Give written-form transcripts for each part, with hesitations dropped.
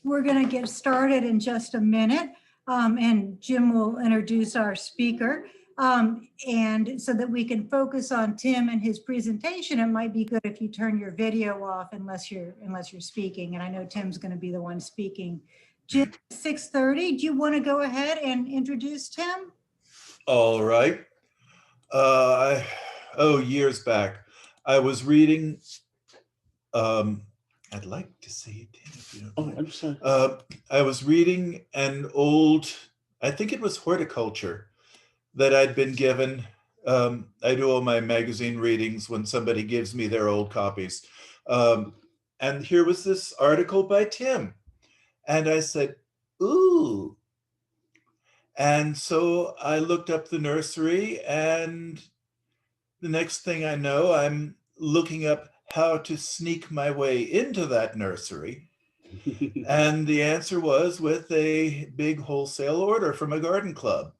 We're going to get started in just a minute, and Jim will introduce our speaker. And so that we can focus on Tim and his presentation, it might be good if you turn your video off unless you're speaking. And I know Tim's going to be the one speaking. Jim, 6:30. Do you want to go ahead and introduce Tim? All right. Years back, I was reading. I'd like to see it, if you don't mind. I'm sorry. I was reading an old, I think it was horticulture, that I'd been given. I do all my magazine readings when somebody gives me their old copies. And here was this article by Tim. And I said, ooh. And so I looked up the nursery, and the next thing I know, I'm looking up how to sneak my way into that nursery. And the answer was with a big wholesale order from a garden club.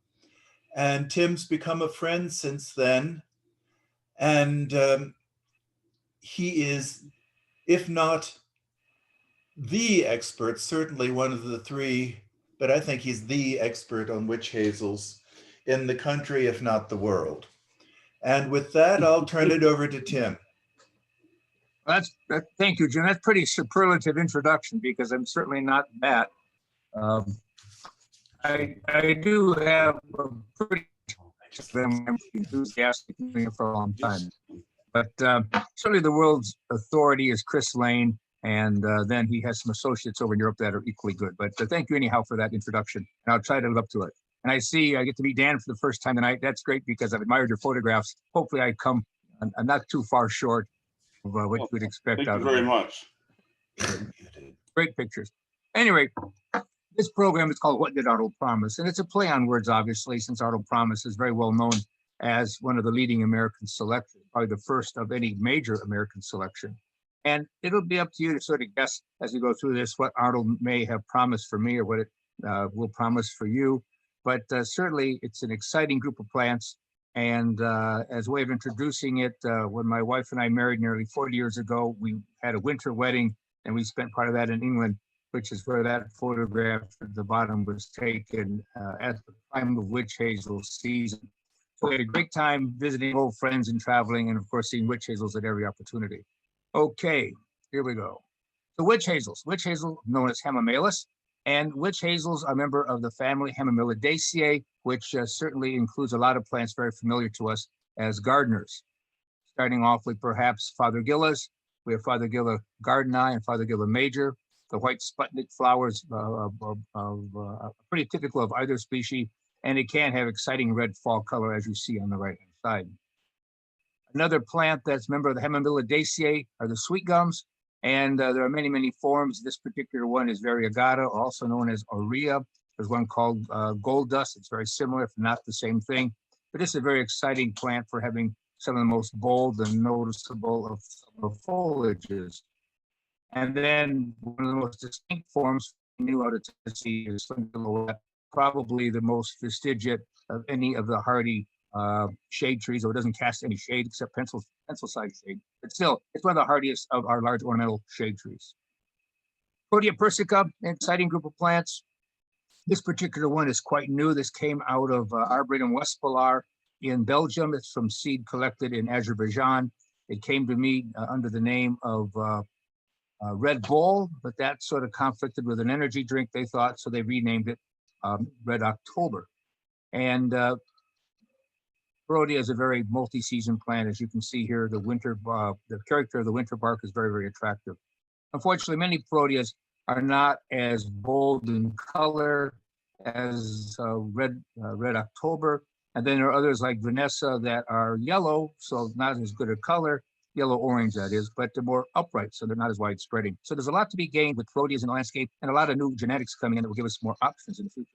And Tim's become a friend since then. And he is, if not the expert, certainly one of the three, but I think he's the expert on witch hazels in the country, if not the world. And with that, I'll turn it over to Tim. Thank you, Jim. That's pretty superlative introduction, because I'm certainly not that. I do have a pretty enthusiastic for a long time, but certainly the world's authority is Chris Lane, and then he has some associates over in Europe that are equally good. But thank you anyhow for that introduction, and I'll try to live up to it. And I see I get to meet Dan for the first time tonight. That's great, because I've admired your photographs. Hopefully I come, I'm not too far short of what you would expect out of me. Thank you very much. Great pictures. Anyway, this program is called What Did Arnold Promise? And it's a play on words, obviously, since Arnold Promise is very well known as one of the leading American selections, probably the first of any major American selection. And it'll be up to you to sort of guess as we go through this what Arnold may have promised for me or what it will promise for you. But certainly it's an exciting group of plants. And as a way of introducing it, when my wife and I married nearly 40 years ago, we had a winter wedding, and we spent part of that in England, which is where that photograph at the bottom was taken at the time of witch hazel season. So we had a great time visiting old friends and traveling, and of course seeing witch hazels at every opportunity. Okay, here we go. The witch hazels. Witch hazel, known as Hemimelis, and witch hazels are a member of the family Hemimelidaceae, which certainly includes a lot of plants very familiar to us as gardeners. Starting off with perhaps Fothergillas. We have Fothergilla gardeni and Fothergilla major. The white Sputnik flowers are pretty typical of either species, and it can have exciting red fall color, as you see on the right-hand side. Another plant that's a member of the Hemimelidaceae are the sweet gums, and there are many, many forms. This particular one is variegata, also known as aurea. There's one called gold dust. It's very similar, if not the same thing. But it's a very exciting plant for having some of the most bold and noticeable of summer foliages. And then one of the most distinct forms new out of Tennessee is probably the most fastigiate of any of the hardy shade trees, or it doesn't cast any shade except pencil-sized shade. But still, it's one of the hardiest of our large ornamental shade trees. Protea persica, an exciting group of plants. This particular one is quite new. This came out of Arboretum Westpolar in Belgium. It's from seed collected in Azerbaijan. It came to me under the name of Red Bull, but that sort of conflicted with an energy drink, they thought, so they renamed it Red October. And Protea is a very multi-season plant. As you can see here, the character of the winter bark is very, very attractive. Unfortunately, many Proteas are not as bold in color as Red October. And then there are others like Vanessa that are yellow, so not as good a color, yellow-orange that is, but they're more upright, so they're not as widespreading. So there's a lot to be gained with Proteas in the landscape, and a lot of new genetics coming in that will give us more options in the future.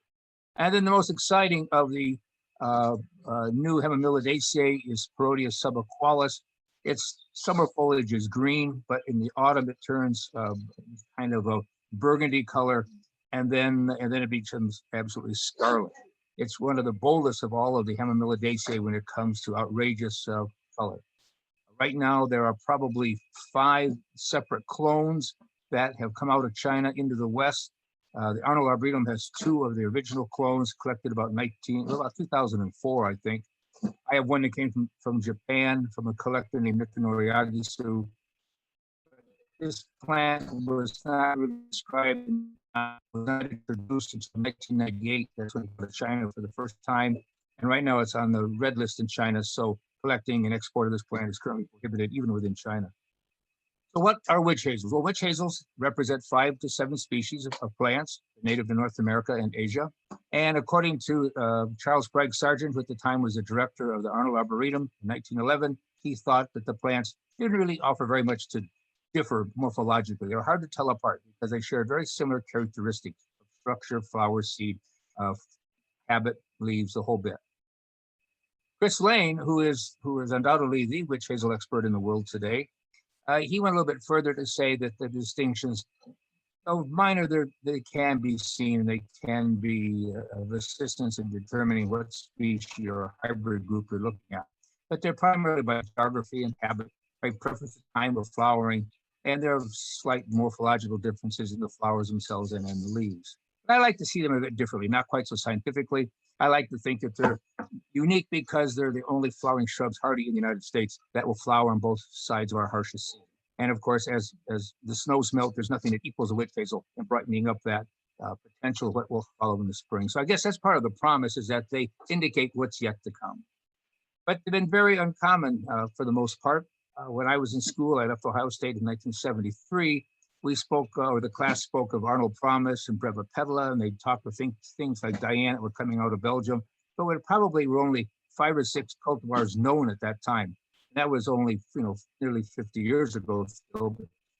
And then the most exciting of the new Hemimelidaceae is Protea subaqualis. Its summer foliage is green, but in the autumn it turns kind of a burgundy color, and then it becomes absolutely scarlet. It's one of the boldest of all of the Hemimelidaceae when it comes to outrageous color. Right now, there are probably 5 separate clones that have come out of China into the West. The Arnold Arboretum has 2 of the original clones collected about 2004, I think. I have one that came from Japan, from a collector named Nikanori Yagisu. This plant was not really described, was not introduced until 1998. That's when it went to China for the first time. And right now it's on the red list in China. So collecting and export of this plant is currently prohibited even within China. So what are witch hazels? Well, witch hazels represent 5 to 7 species of plants native to North America and Asia. And according to Charles Bragg Sargent, who at the time was the director of the Arnold Arboretum in 1911, he thought that the plants didn't really offer very much to differ morphologically. They're hard to tell apart because they share very similar characteristics of structure, flower, seed, habit, leaves, the whole bit. Chris Lane, who is undoubtedly the witch hazel expert in the world today, he went a little bit further to say that the distinctions, though minor, they can be seen. They can be of assistance in determining what species or hybrid group you're looking at. But they're primarily by geography and habit, by preference of time of flowering, and there are slight morphological differences in the flowers themselves and in the leaves. But I like to see them a bit differently, not quite so scientifically. I like to think that they're unique because they're the only flowering shrubs hardy in the United States that will flower on both sides of our harshest season. And of course, as the snows melt, there's nothing that equals a witch hazel in brightening up that potential what will follow in the spring. So I guess that's part of the promise, is that they indicate what's yet to come. But they've been very uncommon for the most part. When I was in school, I left Ohio State in 1973. We spoke, or the class spoke of Arnold Promise and Brevipedala, and they talked of things like Diane that were coming out of Belgium, but there probably were only 5 or 6 cultivars known at that time. That was only, nearly 50 years ago. But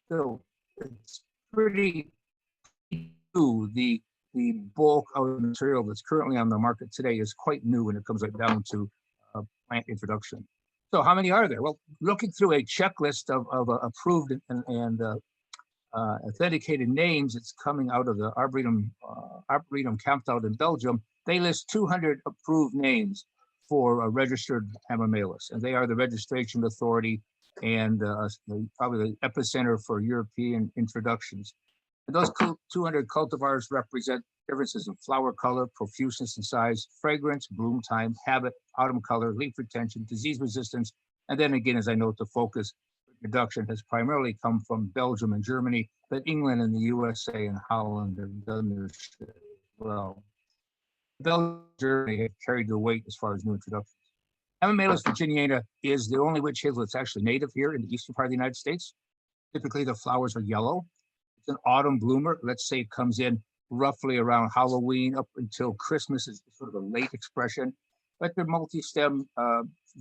still, it's pretty new. The bulk of the material that's currently on the market today is quite new when it comes right down to plant introduction. So how many are there? Well, looking through a checklist of approved and authenticated names, it's coming out of the Arboretum camped out in Belgium. They list 200 approved names for a registered Hamamelis, and they are the registration authority and probably the epicenter for European introductions. And those 200 cultivars represent differences in flower color, profuseness and size, fragrance, bloom time, habit, autumn color, leaf retention, disease resistance. And then again, as I note, the focus production has primarily come from Belgium and Germany, but England and the USA and Holland have done their share as well. Belgium and Germany have carried the weight as far as new introductions. Hamamelis virginiana is the only witch hazel that's actually native here in the eastern part of the United States. Typically, the flowers are yellow. It's an autumn bloomer. Let's say it comes in roughly around Halloween up until Christmas is sort of a late expression, but they're multi-stem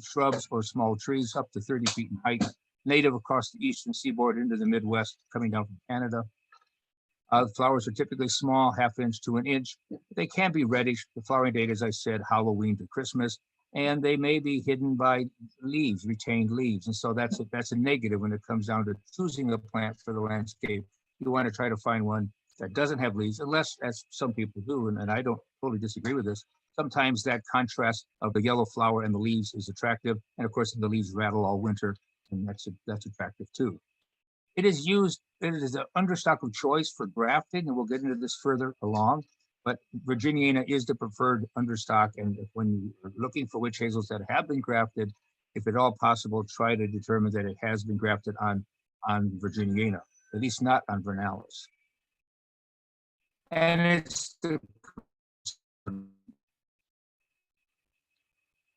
shrubs or small trees up to 30 feet in height, native across the eastern seaboard into the Midwest, coming down from Canada. The flowers are typically small, 1/2 inch to 1 inch. They can be reddish. The flowering date, as I said, Halloween to Christmas, and they may be hidden by leaves, retained leaves. And so that's a negative when it comes down to choosing a plant for the landscape. You want to try to find one that doesn't have leaves, unless, as some people do, and I don't totally disagree with this, sometimes that contrast of the yellow flower and the leaves is attractive. And of course, the leaves rattle all winter, and that's attractive too. It is an understock of choice for grafting, and we'll get into this further along, but Virginiana is the preferred understock. And when you're looking for witch hazels that have been grafted, if at all possible, try to determine that it has been grafted on Virginiana, at least not on Vernalis. And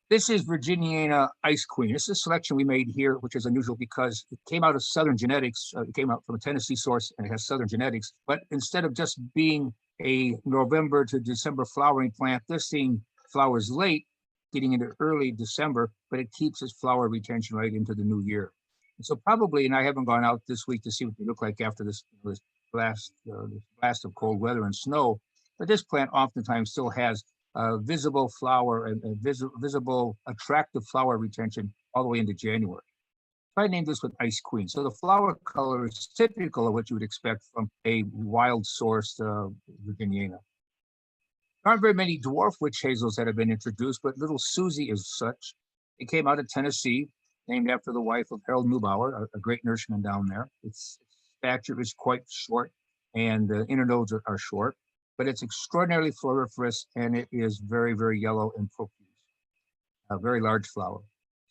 this is Virginiana Ice Queen. This is a selection we made here, which is unusual because it came out of Southern genetics. It came out from a Tennessee source and it has Southern genetics. But instead of just being a November to December flowering plant, this thing flowers late, getting into early December, but it keeps its flower retention right into the new year. And so probably, and I haven't gone out this week to see what they look like after this blast of cold weather and snow, but this plant oftentimes still has visible flower and visible attractive flower retention all the way into January. I named this with Ice Queen. So the flower color is typical of what you would expect from a wild sourced Virginiana. There aren't very many dwarf witch hazels that have been introduced, but Little Susie is such. It came out of Tennessee, named after the wife of Harold Neubauer, a great nurseryman down there. It's stature is quite short, and the internodes are short, but it's extraordinarily floriferous, and it is very, very yellow and profuse. A very large flower.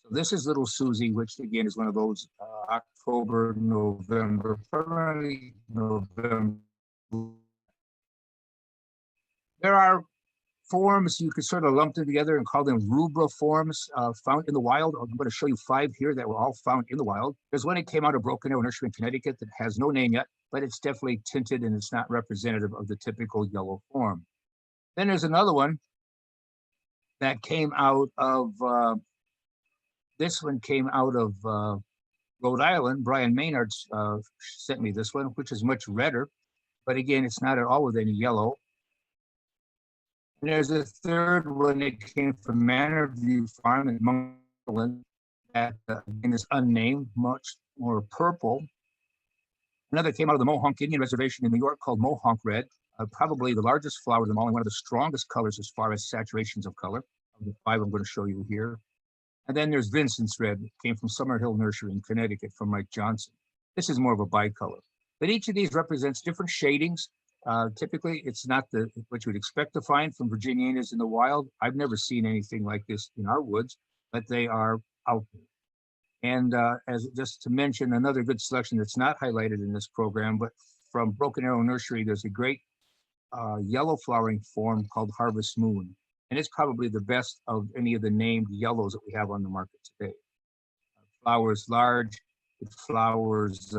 So this is Little Susie, which again is one of those October, November, primarily November. There are forms you could sort of lump them together and call them rubra forms found in the wild. I'm going to show you 5 here that were all found in the wild. There's one that came out of Broken Arrow Nursery in Connecticut that has no name yet, but it's definitely tinted and it's not representative of the typical yellow form. Then there's another one that came out of, this one came out of Rhode Island. Brian Maynard sent me this one, which is much redder, but again, it's not at all with any yellow. And there's a third one that came from Manor View Farm in Monkland that again is unnamed, much more purple. Another came out of the Mohonk Indian Reservation in New York called Mohonk Red, probably the largest flower of them all and one of the strongest colors as far as saturations of color. Of the 5 I'm going to show you here. And then there's Vincent's Red, came from Summerhill Nursery in Connecticut from Mike Johnson. This is more of a bicolor. But each of these represents different shadings. Typically, it's not what you would expect to find from Virginianas in the wild. I've never seen anything like this in our woods, but they are out there. And as just to mention another good selection that's not highlighted in this program, but from Broken Arrow Nursery, there's a great yellow flowering form called Harvest Moon. And it's probably the best of any of the named yellows that we have on the market today. Flowers large, it flowers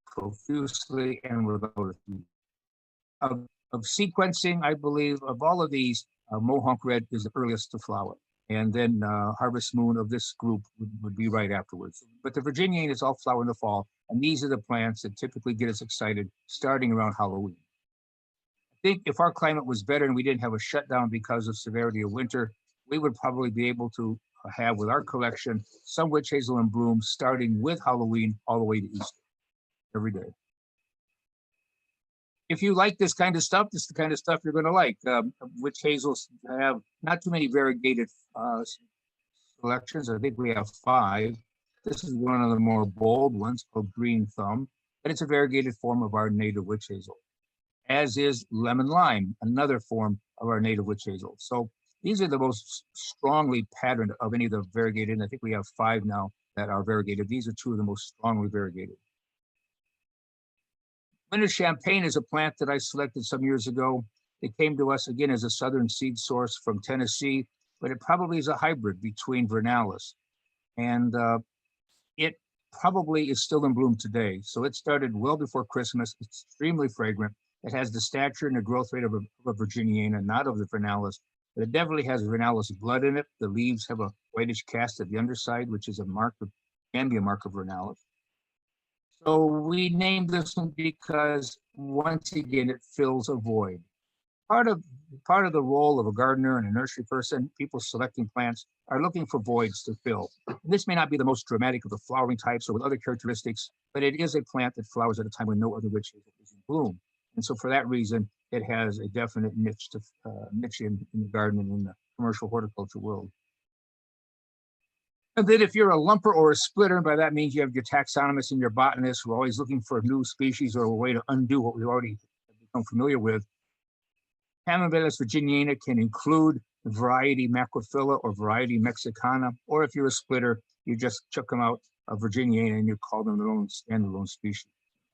profusely and without a seed. Of sequencing, I believe, of all of these, Mohonk Red is the earliest to flower. And then Harvest Moon of this group would be right afterwards. But the Virginianas all flower in the fall, and these are the plants that typically get us excited starting around Halloween. I think if our climate was better and we didn't have a shutdown because of severity of winter, we would probably be able to have with our collection some witch hazel in bloom starting with Halloween all the way to Easter every day. If you like this kind of stuff, this is the kind of stuff you're going to like. Witch hazels have not too many variegated selections. I think we have 5. This is one of the more bold ones called Green Thumb, and it's a variegated form of our native witch hazel, as is Lemon Lime, another form of our native witch hazel. So these are the most strongly patterned of any of the variegated, and I think we have 5 now that are variegated. These are 2 of the most strongly variegated. Winter Champagne is a plant that I selected some years ago. It came to us again as a southern seed source from Tennessee, but it probably is a hybrid between Vernalis. And it probably is still in bloom today. So it started well before Christmas. It's extremely fragrant. It has the stature and the growth rate of a Virginiana, not of the Vernalis, but it definitely has Vernalis blood in it. The leaves have a whitish cast at the underside, which is a mark of, can be a mark of Vernalis. So we named this one because once again, it fills a void. Part of the role of a gardener and a nursery person, people selecting plants, are looking for voids to fill. And this may not be the most dramatic of the flowering types or with other characteristics, but it is a plant that flowers at a time when no other witch hazel is in bloom. And so for that reason, it has a definite niche in the garden and in the commercial horticulture world. And then if you're a lumper or a splitter, and by that means you have your taxonomists and your botanists who are always looking for a new species or a way to undo what we already have become familiar with, Camelbalis virginiana can include variety macrophylla or variety mexicana, or if you're a splitter, you just chuck them out of virginiana and you call them their own standalone species.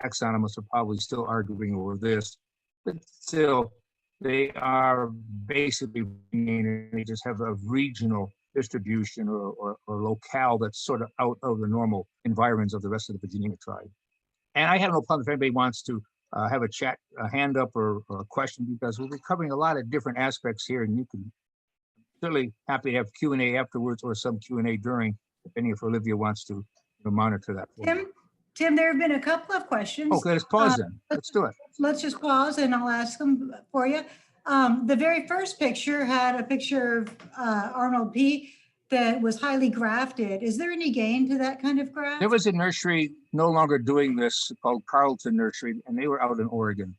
Taxonomists are probably still arguing over this, but still, they are basically, they just have a regional distribution or locale that's sort of out of the normal environs of the rest of the Virginiana tribe. And I have no problem if anybody wants to have a chat, a hand up or a question, because we'll be covering a lot of different aspects here, and you can certainly happy to have Q&A afterwards or some Q&A during, if any of Olivia wants to monitor that. Tim, there have been a couple of questions. Okay, let's pause then. Let's do it. Let's just pause and I'll ask them for you. The very first picture had a picture of Arnold P. that was highly grafted. Is there any gain to that kind of graft? There was a nursery no longer doing this called Carlton Nursery, and they were out in Oregon.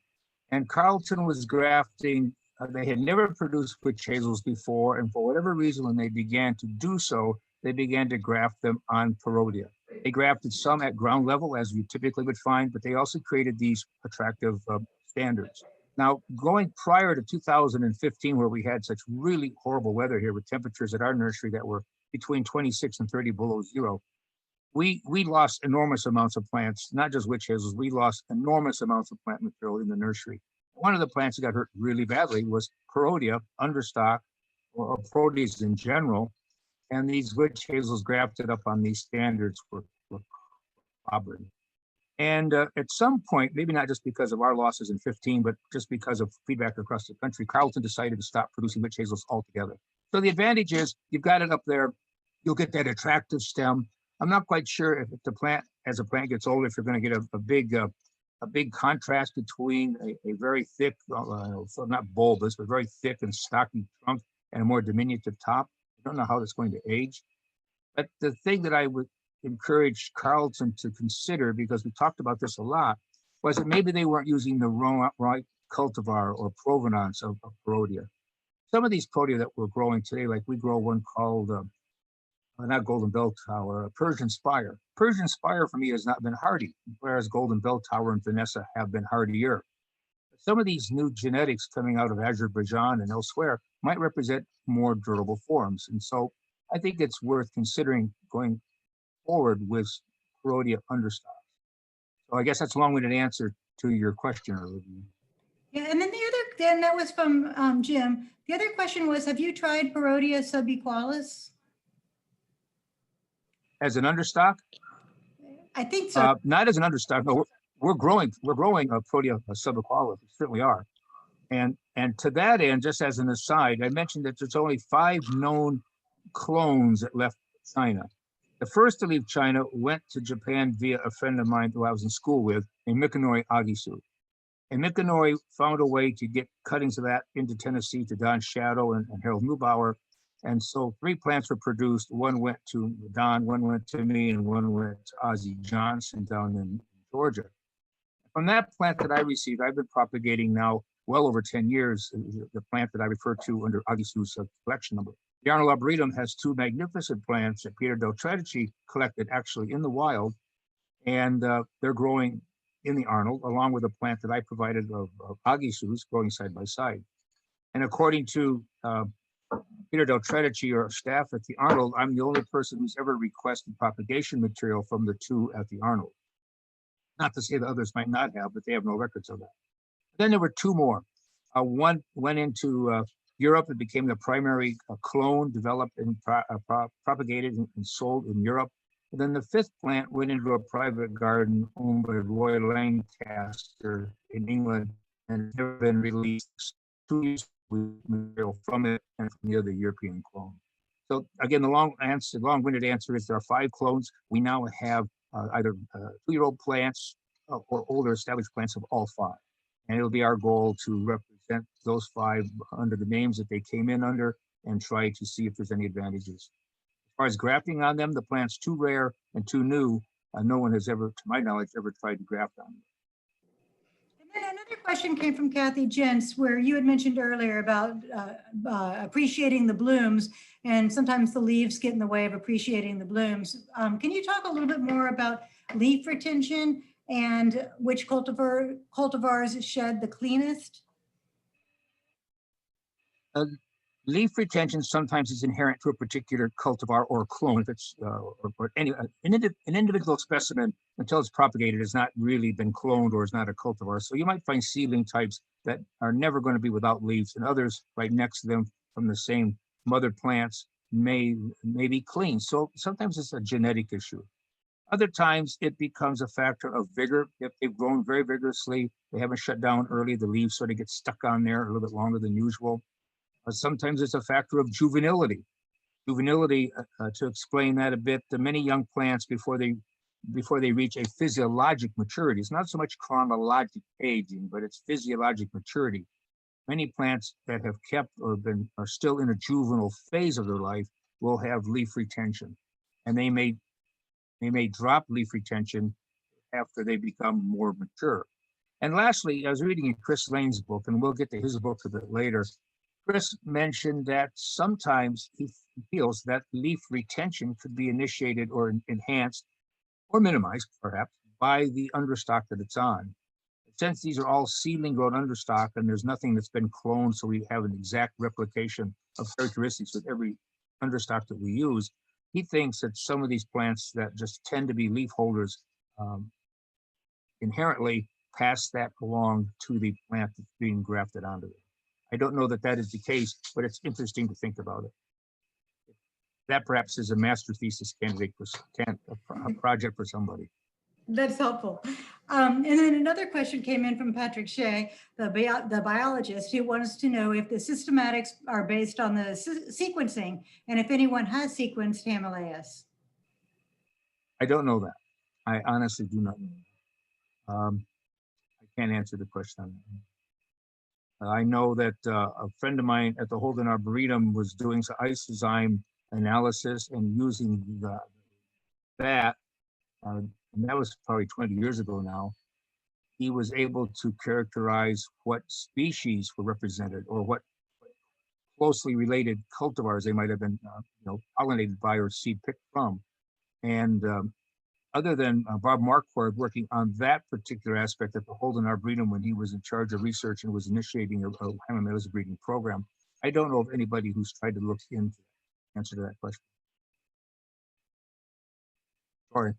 And Carlton was grafting, they had never produced witch hazels before, and for whatever reason, when they began to do so, they began to graft them on Parodia. They grafted some at ground level, as you typically would find, but they also created these attractive standards. Now, going prior to 2015, where we had such really horrible weather here with temperatures at our nursery that were between 26 and 30 below zero, we lost enormous amounts of plants, not just witch hazels, we lost enormous amounts of plant material in the nursery. One of the plants that got hurt really badly was Perodia understock, or Proteas in general, and these witch hazels grafted up on these standards were clobbering. And at some point, maybe not just because of our losses in 15, but just because of feedback across the country, Carleton decided to stop producing witch hazels altogether. So the advantage is you've got it up there, you'll get that attractive stem. I'm not quite sure if the plant, as a plant gets older, if you're going to get a big contrast between a very thick, so not bulbous, but very thick and stocky trunk and a more diminutive top. I don't know how that's going to age. But the thing that I would encourage Carleton to consider, because we talked about this a lot, was that maybe they weren't using the right cultivar or provenance of Perodia. Some of these Perodia that we're growing today, like we grow one called, not Golden Bell Tower, Persian Spire. Persian Spire for me has not been hardy, whereas Golden Bell Tower and Vanessa have been hardier. Some of these new genetics coming out of Azerbaijan and elsewhere might represent more durable forms. And so I think it's worth considering going forward with Perodia understock. So I guess that's a long-winded answer to your question, Olivia. Yeah, and then then that was from Jim. The other question was, have you tried Perodia subequalis? As an understock? I think so. Not as an understock. No, we're growing a Perodia subequalis. We certainly are. And to that end, just as an aside, I mentioned that there's only 5 known clones that left China. The first to leave China went to Japan via a friend of mine who I was in school with, named Mikanori Agisu. And Mikanori found a way to get cuttings of that into Tennessee to Don Shadow and Harold Neubauer. And so 3 plants were produced. One went to Don, one went to me, and one went to Ozzie Johnson down in Georgia. From that plant that I received, I've been propagating now well over 10 years, the plant that I refer to under Agisu's collection number. The Arnold Arboretum has 2 magnificent plants that Peter Del Tredici collected actually in the wild, and they're growing in the Arnold, along with a plant that I provided of Agisu's growing side by side. And according to Peter Del Tredici or staff at the Arnold, I'm the only person who's ever requested propagation material from the 2 at the Arnold. Not to say that others might not have, but they have no records of that. Then there were 2 more. One went into Europe and became the primary clone developed and propagated and sold in Europe. And then the 5th plant went into a private garden owned by Roy Lancaster in England and has never been released. 2 years material from it and from the other European clone. So again, the long-winded answer is there are 5 clones. We now have either 2-year-old plants or older established plants of all 5. And it'll be our goal to represent those 5 under the names that they came in under and try to see if there's any advantages. As far as grafting on them, the plant's too rare and too new. No one has ever, to my knowledge, ever tried to graft on them. And then another question came from Kathy Jentz, where you had mentioned earlier about appreciating the blooms, and sometimes the leaves get in the way of appreciating the blooms. Can you talk a little bit more about leaf retention and which cultivars shed the cleanest? Leaf retention sometimes is inherent to a particular cultivar or clone. If it's an individual specimen, until it's propagated, has not really been cloned or is not a cultivar. So you might find seedling types that are never going to be without leaves, and others right next to them from the same mother plants may be clean. So sometimes it's a genetic issue. Other times it becomes a factor of vigor. If they've grown very vigorously, they haven't shut down early, the leaves sort of get stuck on there a little bit longer than usual. Sometimes it's a factor of juvenility. To explain that a bit, the many young plants before they reach a physiologic maturity, it's not so much chronologic aging, but it's physiologic maturity. Many plants that have kept or are still in a juvenile phase of their life will have leaf retention, and they may drop leaf retention after they become more mature. And lastly, I was reading in Chris Lane's book, and we'll get to his book a bit later. Chris mentioned that sometimes he feels that leaf retention could be initiated or enhanced or minimized perhaps by the understock that it's on. Since these are all seedling grown understock and there's nothing that's been cloned, so we have an exact replication of characteristics with every understock that we use, he thinks that some of these plants that just tend to be leaf holders inherently pass that along to the plant that's being grafted onto it. I don't know that that is the case, but it's interesting to think about it. That perhaps is a master thesis candidate for a project for somebody. That's helpful. And then another question came in from Patrick Shea, the biologist, who wants to know if the systematics are based on the sequencing and if anyone has sequenced Himalayas. I don't know that. I honestly do not know. I can't answer the question on that. I know that a friend of mine at the Holden Arboretum was doing some isozyme analysis and using that. And that was probably 20 years ago now. He was able to characterize what species were represented or what closely related cultivars they might have been pollinated by or seed picked from. And other than Bob Marquardt working on that particular aspect at the Holden Arboretum when he was in charge of research and was initiating a Himalayas breeding program, I don't know of anybody who's tried to look into the answer to that question. Sorry.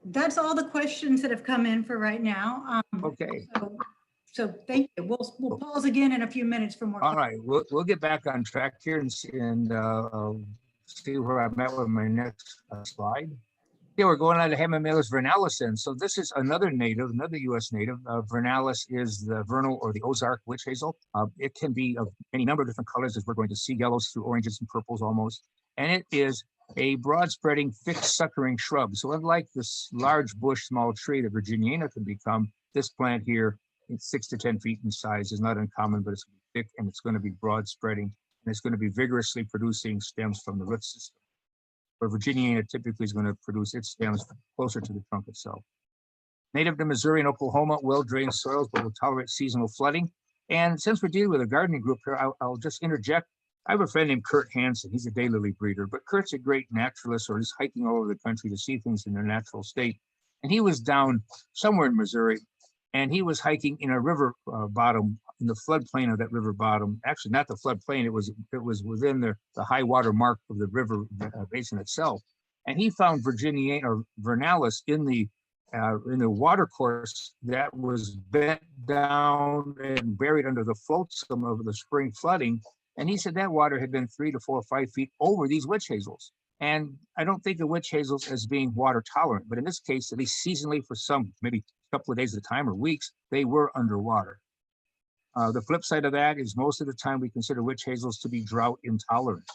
That's all the questions that have come in for right now. Okay. So thank you. We'll pause again in a few minutes for more. All right, we'll get back on track here and see where I'm at with my next slide. Yeah, we're going on to Hemimelis vernalis. So this is another native, another U.S. native. Vernalis is the vernal or the Ozark witch hazel. It can be of any number of different colors, as we're going to see, yellows through oranges and purples almost. And it is a broad-spreading, thick-suckering shrub. So unlike this large bush, small tree that Virginiana can become, this plant here, it's 6 to 10 feet in size, is not uncommon, but it's thick and it's going to be broad-spreading, and it's going to be vigorously producing stems from the root system. Where Virginiana typically is going to produce its stems closer to the trunk itself. Native to Missouri and Oklahoma, well-drained soils, but will tolerate seasonal flooding. And since we're dealing with a gardening group here, I'll just interject. I have a friend named Kurt Hansen. He's a daylily breeder, but Kurt's a great naturalist, or he's hiking all over the country to see things in their natural state. And he was down somewhere in Missouri, and he was hiking in a river bottom, in the floodplain of that river bottom. Actually, not the floodplain, it was within the high water mark of the river basin itself. And he found Virginiana or vernalis in the water course that was bent down and buried under the flotsam of the spring flooding. And he said that water had been 3 to 4 or 5 feet over these witch hazels. And I don't think of witch hazels as being water tolerant, but in this case, at least seasonally for some, maybe a couple of days at a time or weeks, they were underwater. The flip side of that is most of the time we consider witch hazels to be drought intolerant,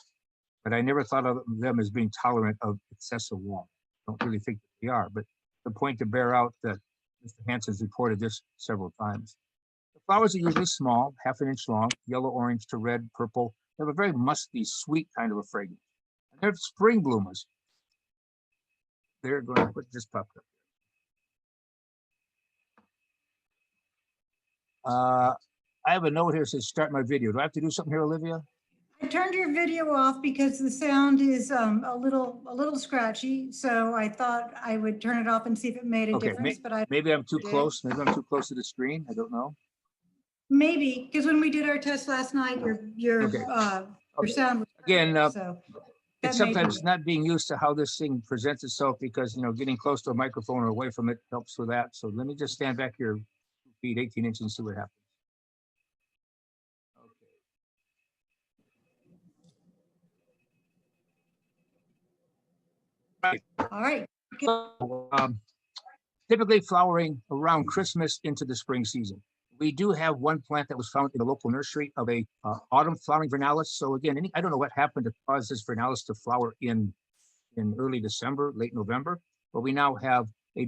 but I never thought of them as being tolerant of excessive water. I don't really think that they are, but the point to bear out that Mr. Hansen's reported this several times. The flowers are usually small, 1/2 an inch long, yellow, orange to red, purple. They have a very musky, sweet kind of a fragrance. And they're spring bloomers. They're going to put this popped up. I have a note here that says start my video. Do I have to do something here, Olivia? I turned your video off because the sound is a little scratchy. So I thought I would turn it off and see if it made a difference. But maybe I'm too close. Maybe I'm too close to the screen. I don't know. Maybe because when we did our test last night, your sound was again. So it's sometimes not being used to how this thing presents itself because getting close to a microphone or away from it helps with that. So let me just stand back here, 2 feet, 18 inches, and see what happens. All right. Typically flowering around Christmas into the spring season. We do have one plant that was found in the local nursery of a autumn flowering vernalis. So again, I don't know what happened to cause this vernalis to flower in early December, late November, but we now have a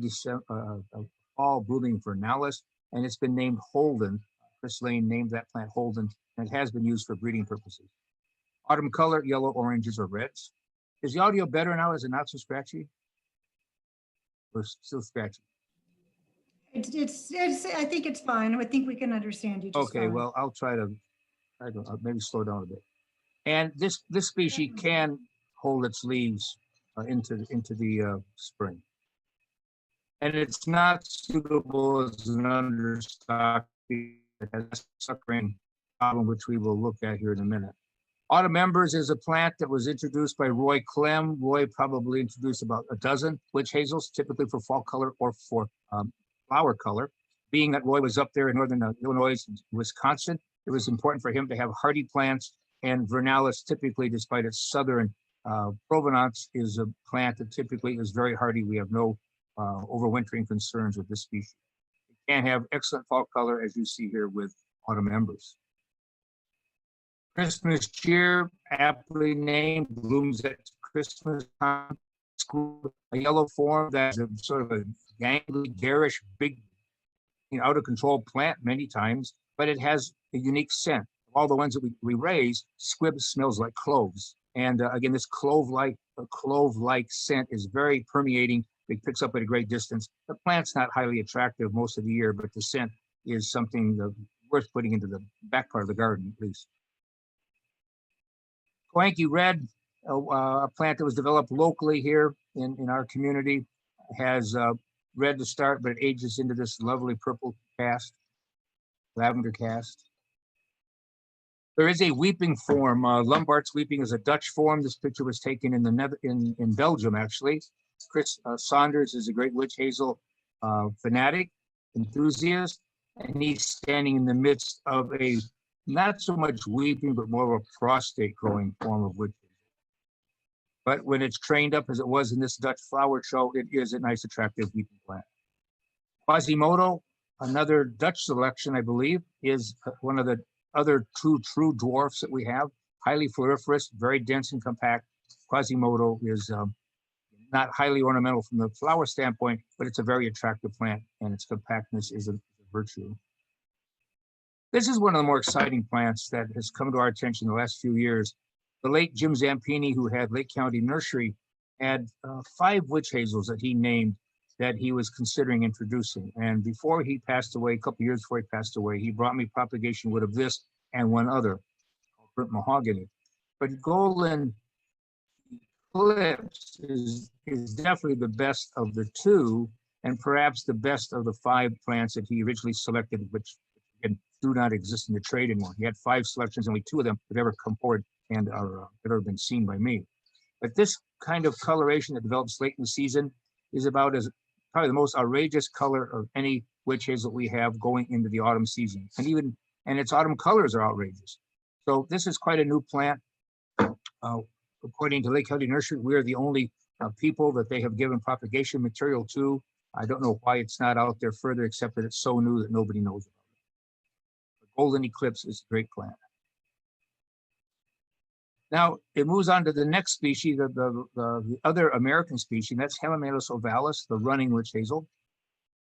fall blooming vernalis, and it's been named Holden. Chris Lane named that plant Holden, and it has been used for breeding purposes. Autumn color, yellow, oranges, or reds. Is the audio better now? Is it not so scratchy? Or still scratchy? It's I think it's fine. I think we can understand you just okay, fine. Well, I'll try to maybe slow down a bit. And this species can hold its leaves into the spring. And it's not suitable as an understock because it has a suckering problem, which we will look at here in a minute. Autumn Embers is a plant that was introduced by Roy Clem. Roy probably introduced about a dozen witch hazels, typically for fall color or for flower color. Being that Roy was up there in northern Illinois and Wisconsin, it was important for him to have hardy plants, and Vernalis typically, despite its southern provenance, is a plant that typically is very hardy. We have no overwintering concerns with this species. It can have excellent fall color, as you see here with Autumn Embers. Christmas cheer, aptly named, blooms at Christmas time. A yellow form that's a sort of a gangly, garish, big, out of control plant many times, but it has a unique scent. Of all the ones that we raise, squib smells like cloves. And again, this clove-like scent is very permeating. It picks up at a great distance. The plant's not highly attractive most of the year, but the scent is something worth putting into the back part of the garden, at least. Coanky Red, a plant that was developed locally here in our community, has red to start, but it ages into this lovely purple cast, lavender cast. There is a weeping form. Lumbart's weeping is a Dutch form. This picture was taken in Belgium, actually. Chris Saunders is a great witch hazel fanatic, enthusiast, and he's standing in the midst of a not so much weeping, but more of a prostate growing form of witch hazel. But when it's trained up as it was in this Dutch flower show, it is a nice, attractive weeping plant. Quasimodo, another Dutch selection, I believe, is one of the other two true dwarfs that we have. Highly floriferous, very dense and compact. Quasimodo is not highly ornamental from the flower standpoint, but it's a very attractive plant, and its compactness is a virtue. This is one of the more exciting plants that has come to our attention in the last few years. The late Jim Zampini, who had Lake County Nursery, had 5 witch hazels that he named that he was considering introducing. And before he passed away, a couple years before he passed away, he brought me propagation wood of this and one other, burnt mahogany. But Golden Eclipse is definitely the best of the 2, and perhaps the best of the 5 plants that he originally selected, which do not exist in the trade anymore. He had 5 selections, only 2 of them have ever come forward and have ever been seen by me. But this kind of coloration that develops late in the season is about as probably the most outrageous color of any witch hazel we have going into the autumn season. And its autumn colors are outrageous. So this is quite a new plant. According to Lake County Nursery, we are the only people that they have given propagation material to. I don't know why it's not out there further, except that it's so new that nobody knows about it. But Golden Eclipse is a great plant. Now it moves on to the next species, the other American species, and that's Hemimelis ovalis, the running witch hazel.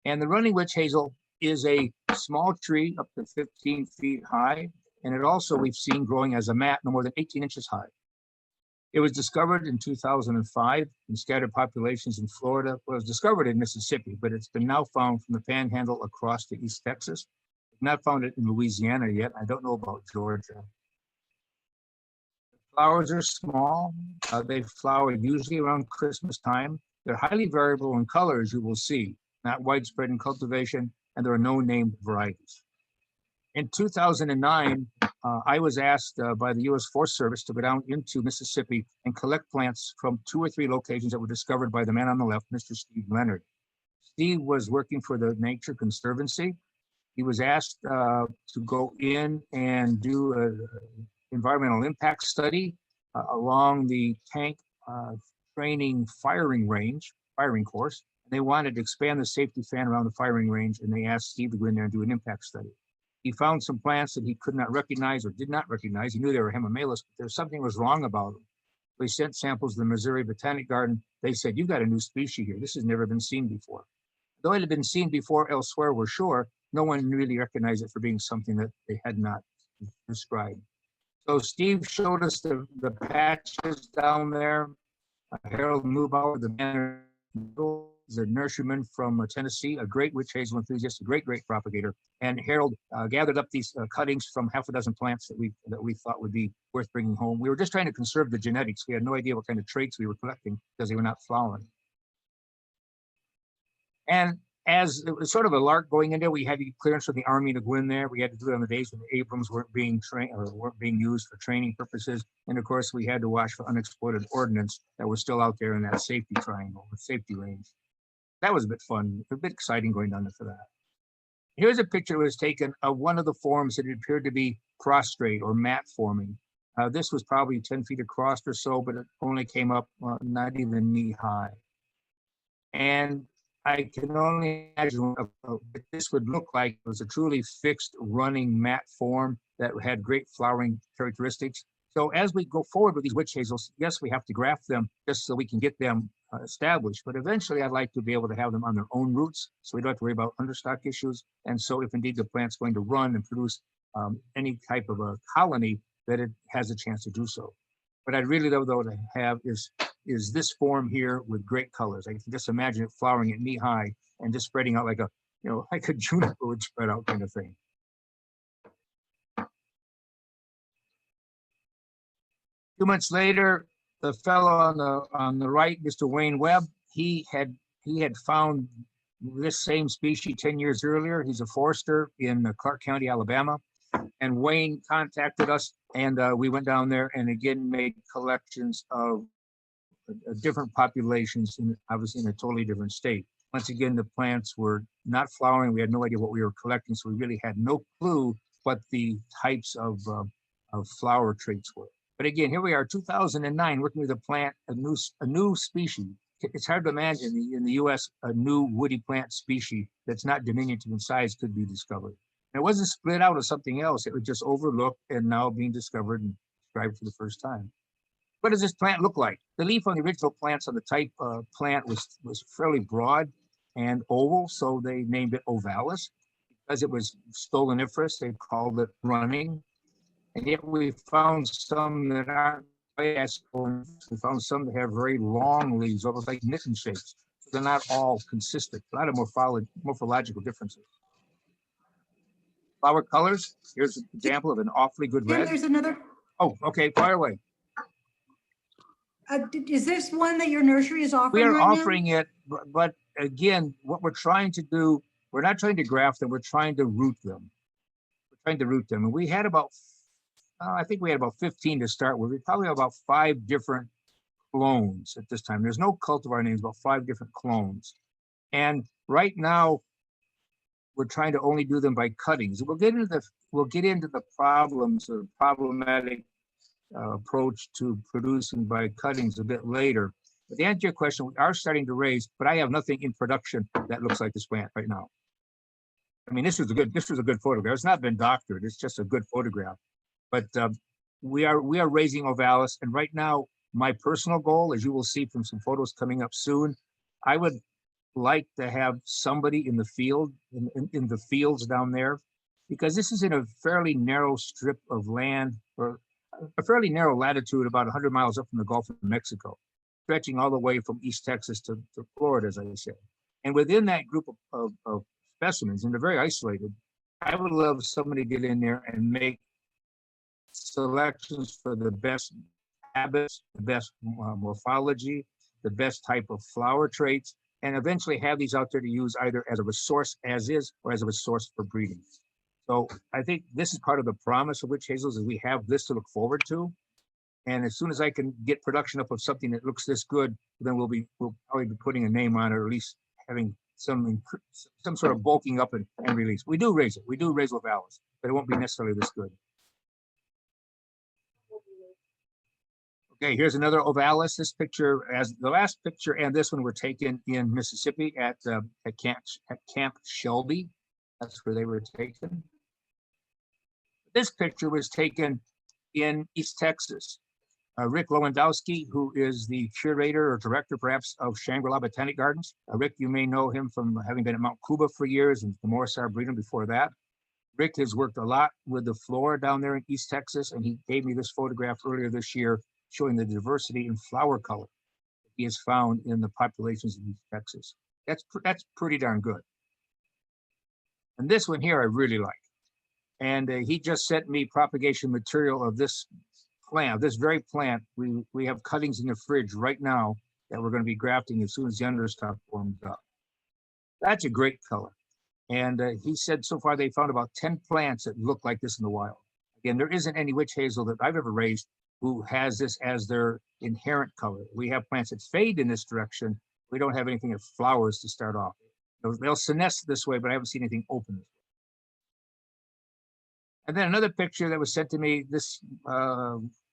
And the running witch hazel is a small tree up to 15 feet high, and it also we've seen growing as a mat no more than 18 inches high. It was discovered in 2005 in scattered populations in Florida. Well, it was discovered in Mississippi, but it's been now found from the Panhandle across to East Texas. Not found it in Louisiana yet. I don't know about Georgia. Flowers are small. They flower usually around Christmas time. They're highly variable in color, as you will see, not widespread in cultivation, and there are no named varieties. In 2009, I was asked by the U.S. Forest Service to go down into Mississippi and collect plants from 2 or 3 locations that were discovered by the man on the left, Mr. Steve Leonard. Steve was working for the Nature Conservancy. He was asked to go in and do an environmental impact study along the tank training firing course. They wanted to expand the safety fan around the firing range, and they asked Steve to go in there and do an impact study. He found some plants that he could not recognize or did not recognize. He knew they were Hemimelis, but there was something was wrong about them. So he sent samples to the Missouri Botanic Garden. They said, "You've got a new species here. This has never been seen before." Though it had been seen before elsewhere, we're sure, no one really recognized it for being something that they had not described. So Steve showed us the patches down there. Harold Neubauer, the man, the nurseryman from Tennessee, a great witch hazel enthusiast, a great propagator. And Harold gathered up these cuttings from half a dozen plants that we thought would be worth bringing home. We were just trying to conserve the genetics. We had no idea what kind of traits we were collecting because they were not flowering. And as it was sort of a lark going in there, we had to get clearance from the Army to go in there. We had to do it on the days when the Abrams weren't being trained or weren't being used for training purposes. And of course, we had to watch for unexploded ordnance that was still out there in that safety triangle, the safety range. That was a bit fun, a bit exciting going down there for that. Here's a picture that was taken of one of the forms that appeared to be prostrate or mat forming. This was probably 10 feet across or so, but it only came up not even knee high. And I can only imagine what this would look like. It was a truly fixed running mat form that had great flowering characteristics. So as we go forward with these witch hazels, yes, we have to graft them just so we can get them established. But eventually I'd like to be able to have them on their own roots so we don't have to worry about understock issues. And so if indeed the plant's going to run and produce any type of a colony, that it has a chance to do so. What I'd really love though to have is this form here with great colors. I can just imagine it flowering at knee high and just spreading out like a, like a juniper would spread out kind of thing. Two months later, the fellow on the right, Mr. Wayne Webb, he had found this same species 10 years earlier. He's a forester in Clark County, Alabama. And Wayne contacted us, and we went down there and again made collections of different populations, obviously in a totally different state. Once again, the plants were not flowering. We had no idea what we were collecting, so we really had no clue what the types of flower traits were. But again, here we are, 2009, working with a plant, a new species. It's hard to imagine in the U.S. a new woody plant species that's not diminutive in size could be discovered. And it wasn't split out of something else. It was just overlooked and now being discovered and described for the first time. What does this plant look like? The leaf on the original plants on the type plant was fairly broad and oval, so they named it ovalis. As it was stoloniferous, they called it running. And yet we found some that aren't quite as stoloniferous. We found some that have very long leaves, almost like mitten shapes. So they're not all consistent. A lot of morphological differences. Flower colors. Here's an example of an awfully good red. There's another. Oh, okay, fire away. Is this one that your nursery is offering? We are right offering now? it, but again, what we're trying to do, we're not trying to graft them, we're trying to root them. We're trying to root them. And we had about, I think we had about 15 to start with. We probably have about 5 different clones at this time. There's no cultivar names, about 5 different clones. And right now, we're trying to only do them by cuttings. We'll get into the problems or problematic approach to producing by cuttings a bit later. But to answer your question, we are starting to raise, but I have nothing in production that looks like this plant right now. I mean, this was a good photograph. It's not been doctored. It's just a good photograph. But we are raising ovalis, and right now, my personal goal, as you will see from some photos coming up soon, I would like to have somebody in the field, in the fields down there, because this is in a fairly narrow strip of land, or a fairly narrow latitude, about 100 miles up from the Gulf of Mexico, stretching all the way from East Texas to Florida, as I said. And within that group of specimens, and they're very isolated, I would love somebody to get in there and make selections for the best habits, the best morphology, the best type of flower traits, and eventually have these out there to use either as a resource as is or as a resource for breeding. So I think this is part of the promise of witch hazels, is we have this to look forward to. And as soon as I can get production up of something that looks this good, then we'll probably be putting a name on it, or at least having some sort of bulking up and release. We do raise it. We do raise ovalis, but it won't be necessarily this good. Okay, here's another ovalis. This picture, as the last picture and this one, were taken in Mississippi at Camp Shelby. That's where they were taken. This picture was taken in East Texas. Rick Lewandowski, who is the curator or director, perhaps, of Shangri-La Botanic Gardens. Rick, you may know him from having been at Mount Cuba for years and the Morris Arboretum before that. Rick has worked a lot with the flora down there in East Texas, and he gave me this photograph earlier this year showing the diversity in flower color that he has found in the populations of East Texas. That's pretty darn good. And this one here I really like. And he just sent me propagation material of this plant, this very plant. We have cuttings in the fridge right now that we're going to be grafting as soon as the understock warms up. That's a great color. And he said so far they found about 10 plants that look like this in the wild. Again, there isn't any witch hazel that I've ever raised who has this as their inherent color. We have plants that fade in this direction. We don't have anything that flowers to start off. They'll senesce this way, but I haven't seen anything open. And then another picture that was sent to me this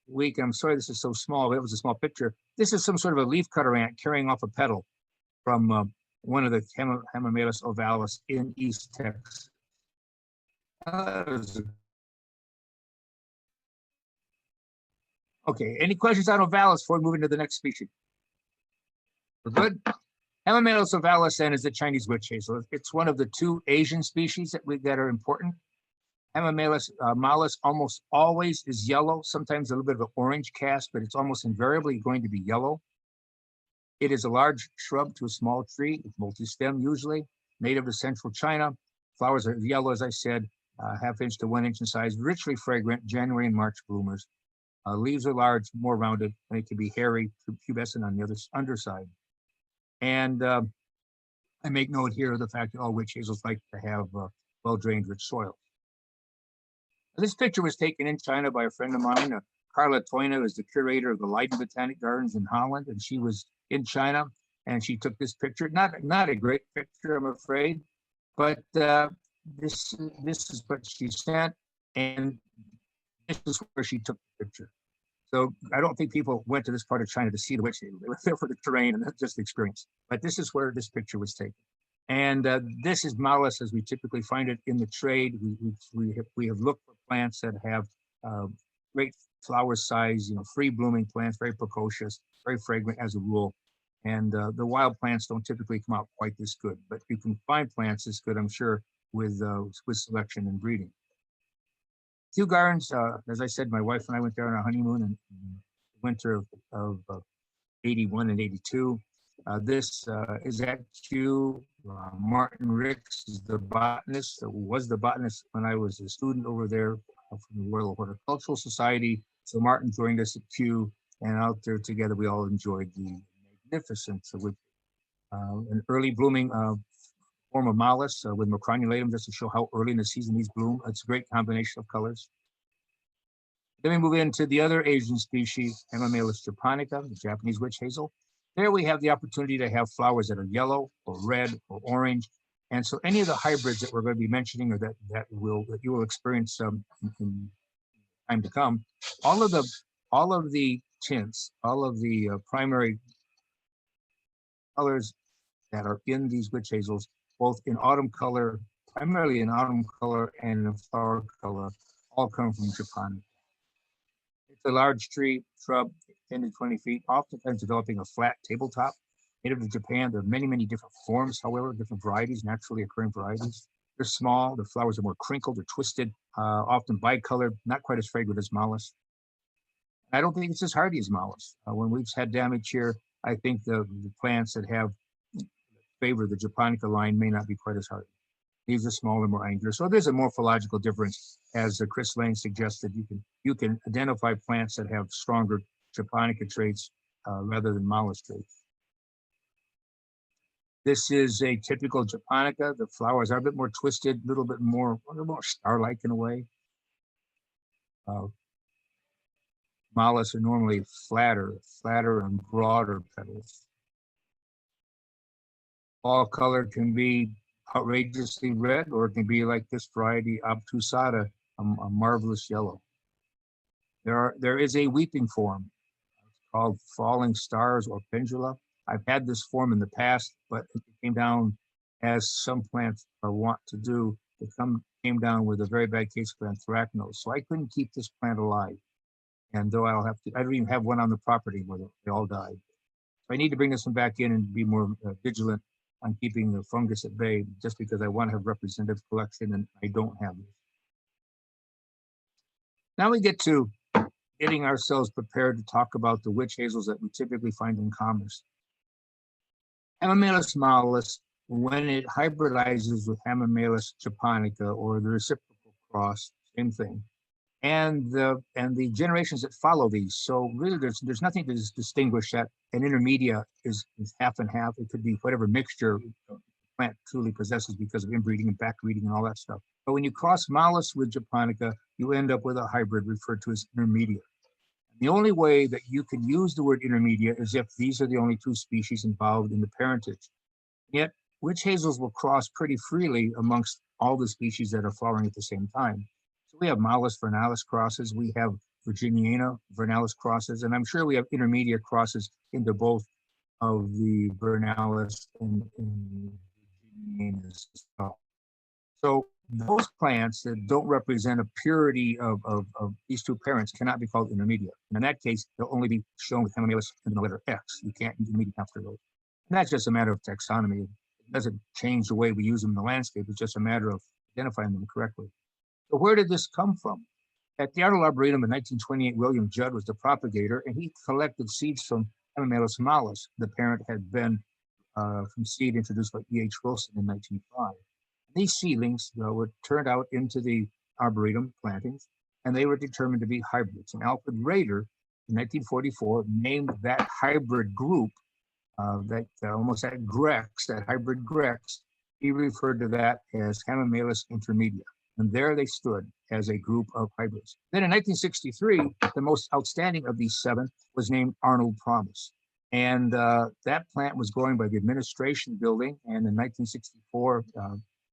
week, I'm sorry this is so small, but it was a small picture. This is some sort of a leafcutter ant carrying off a petal from one of the Hamamelis ovalis in East Texas. Okay, any questions on ovalis before we move into the next species? We're good? Hamamelis ovalis then is the Chinese witch hazel. It's one of the 2 Asian species that are important. Hamamelis malus almost always is yellow, sometimes a little bit of an orange cast, but it's almost invariably going to be yellow. It is a large shrub to a small tree. It's multi-stem usually, native to central China. Flowers are yellow, as I said, ½ inch to 1 inch in size, richly fragrant, January and March bloomers. Leaves are large, more rounded, and it can be hairy, pubescent on the other underside. And I make note here of the fact that all witch hazels like to have well-drained, rich soil. This picture was taken in China by a friend of mine. Carla Toyna is the curator of the Leiden Botanic Gardens in Holland, and she was in China, and she took this picture. Not a great picture, I'm afraid, but this is what she sent, and this is where she took the picture. So I don't think people went to this part of China to see the witch hazel. They were there for the terrain and just the experience. But this is where this picture was taken. And this is malus as we typically find it in the trade. We have looked for plants that have great flower size, free blooming plants, very precocious, very fragrant as a rule. And the wild plants don't typically come out quite this good, but you can find plants this good, I'm sure, with selection and breeding. Kew Gardens, as I said, my wife and I went there on our honeymoon in the winter of 81 and 82. This is at Kew. Martin Ricks is the botanist, was the botanist when I was a student over there from the Royal Horticultural Society. So Martin joined us at Kew, and out there together we all enjoyed the magnificence of an early blooming form of malus with macronulatum, just to show how early in the season these bloom. It's a great combination of colors. Then we move into the other Asian species, Hamamelis japonica, the Japanese witch hazel. There we have the opportunity to have flowers that are yellow or red or orange. And so any of the hybrids that we're going to be mentioning or that you will experience in time to come, all of the tints, all of the primary colors that are in these witch hazels, both in autumn color, primarily in autumn color and in flower color, all come from Japan. It's a large tree, shrub, 10 to 20 feet, oftentimes developing a flat tabletop. Native to Japan, there are many, many different forms, however, different varieties, naturally occurring varieties. They're small, the flowers are more crinkled or twisted, often bicolored, not quite as fragrant as malus. I don't think it's as hardy as malus. When we've had damage here, I think the plants that have favor the Japonica line may not be quite as hardy. These are smaller, more angular. So there's a morphological difference, as Chris Lane suggested. You can identify plants that have stronger Japonica traits rather than malus traits. This is a typical Japonica. The flowers are a bit more twisted, a little more star-like in a way. Malus are normally flatter and broader petals. Fall color can be outrageously red, or it can be like this variety, obtusata, a marvelous yellow. There is a weeping form called falling stars or pendula. I've had this form in the past, but it came down, as some plants are wont to do, it came down with a very bad case of anthracnose. So I couldn't keep this plant alive. And though I don't even have one on the property where they all died. So I need to bring this one back in and be more vigilant on keeping the fungus at bay, just because I want to have representative collection and I don't have it. Now we get to getting ourselves prepared to talk about the witch hazels that we typically find in commerce. Hamamelis malus, when it hybridizes with Hamamelis japonica or the reciprocal cross, same thing. And the generations that follow these. So really there's nothing to distinguish that an intermedia is half and half. It could be whatever mixture plant truly possesses because of inbreeding and backbreeding and all that stuff. But when you cross Malus with japonica, you end up with a hybrid referred to as intermediate. The only way that you can use the word intermediate is if these are the only two species involved in the parentage. Yet, witch hazels will cross pretty freely amongst all the species that are flowering at the same time. So we have Malus vernalis crosses, we have Virginiana vernalis crosses, and I'm sure we have intermediate crosses into both of the vernalis and Virginianas as well. So those plants that don't represent a purity of these two parents cannot be called intermediate. And in that case, they'll only be shown with Hemimelis and the letter X. You can't intermediate after those. And that's just a matter of taxonomy. It doesn't change the way we use them in the landscape. It's just a matter of identifying them correctly. So where did this come from? At the Arnold Arboretum in 1928, William Judd was the propagator, and he collected seeds from Hemimelis malus. The parent had been from seed introduced by E.H. Wilson in 1905. These seedlings were turned out into the Arboretum plantings, and they were determined to be hybrids. And Alfred Rader, in 1944, named that hybrid group, almost that Grex, that hybrid Grex, he referred to that as Hemimelis intermedia. And there they stood as a group of hybrids. Then in 1963, the most outstanding of these 7 was named Arnold Promise. And that plant was growing by the administration building. And in 1964,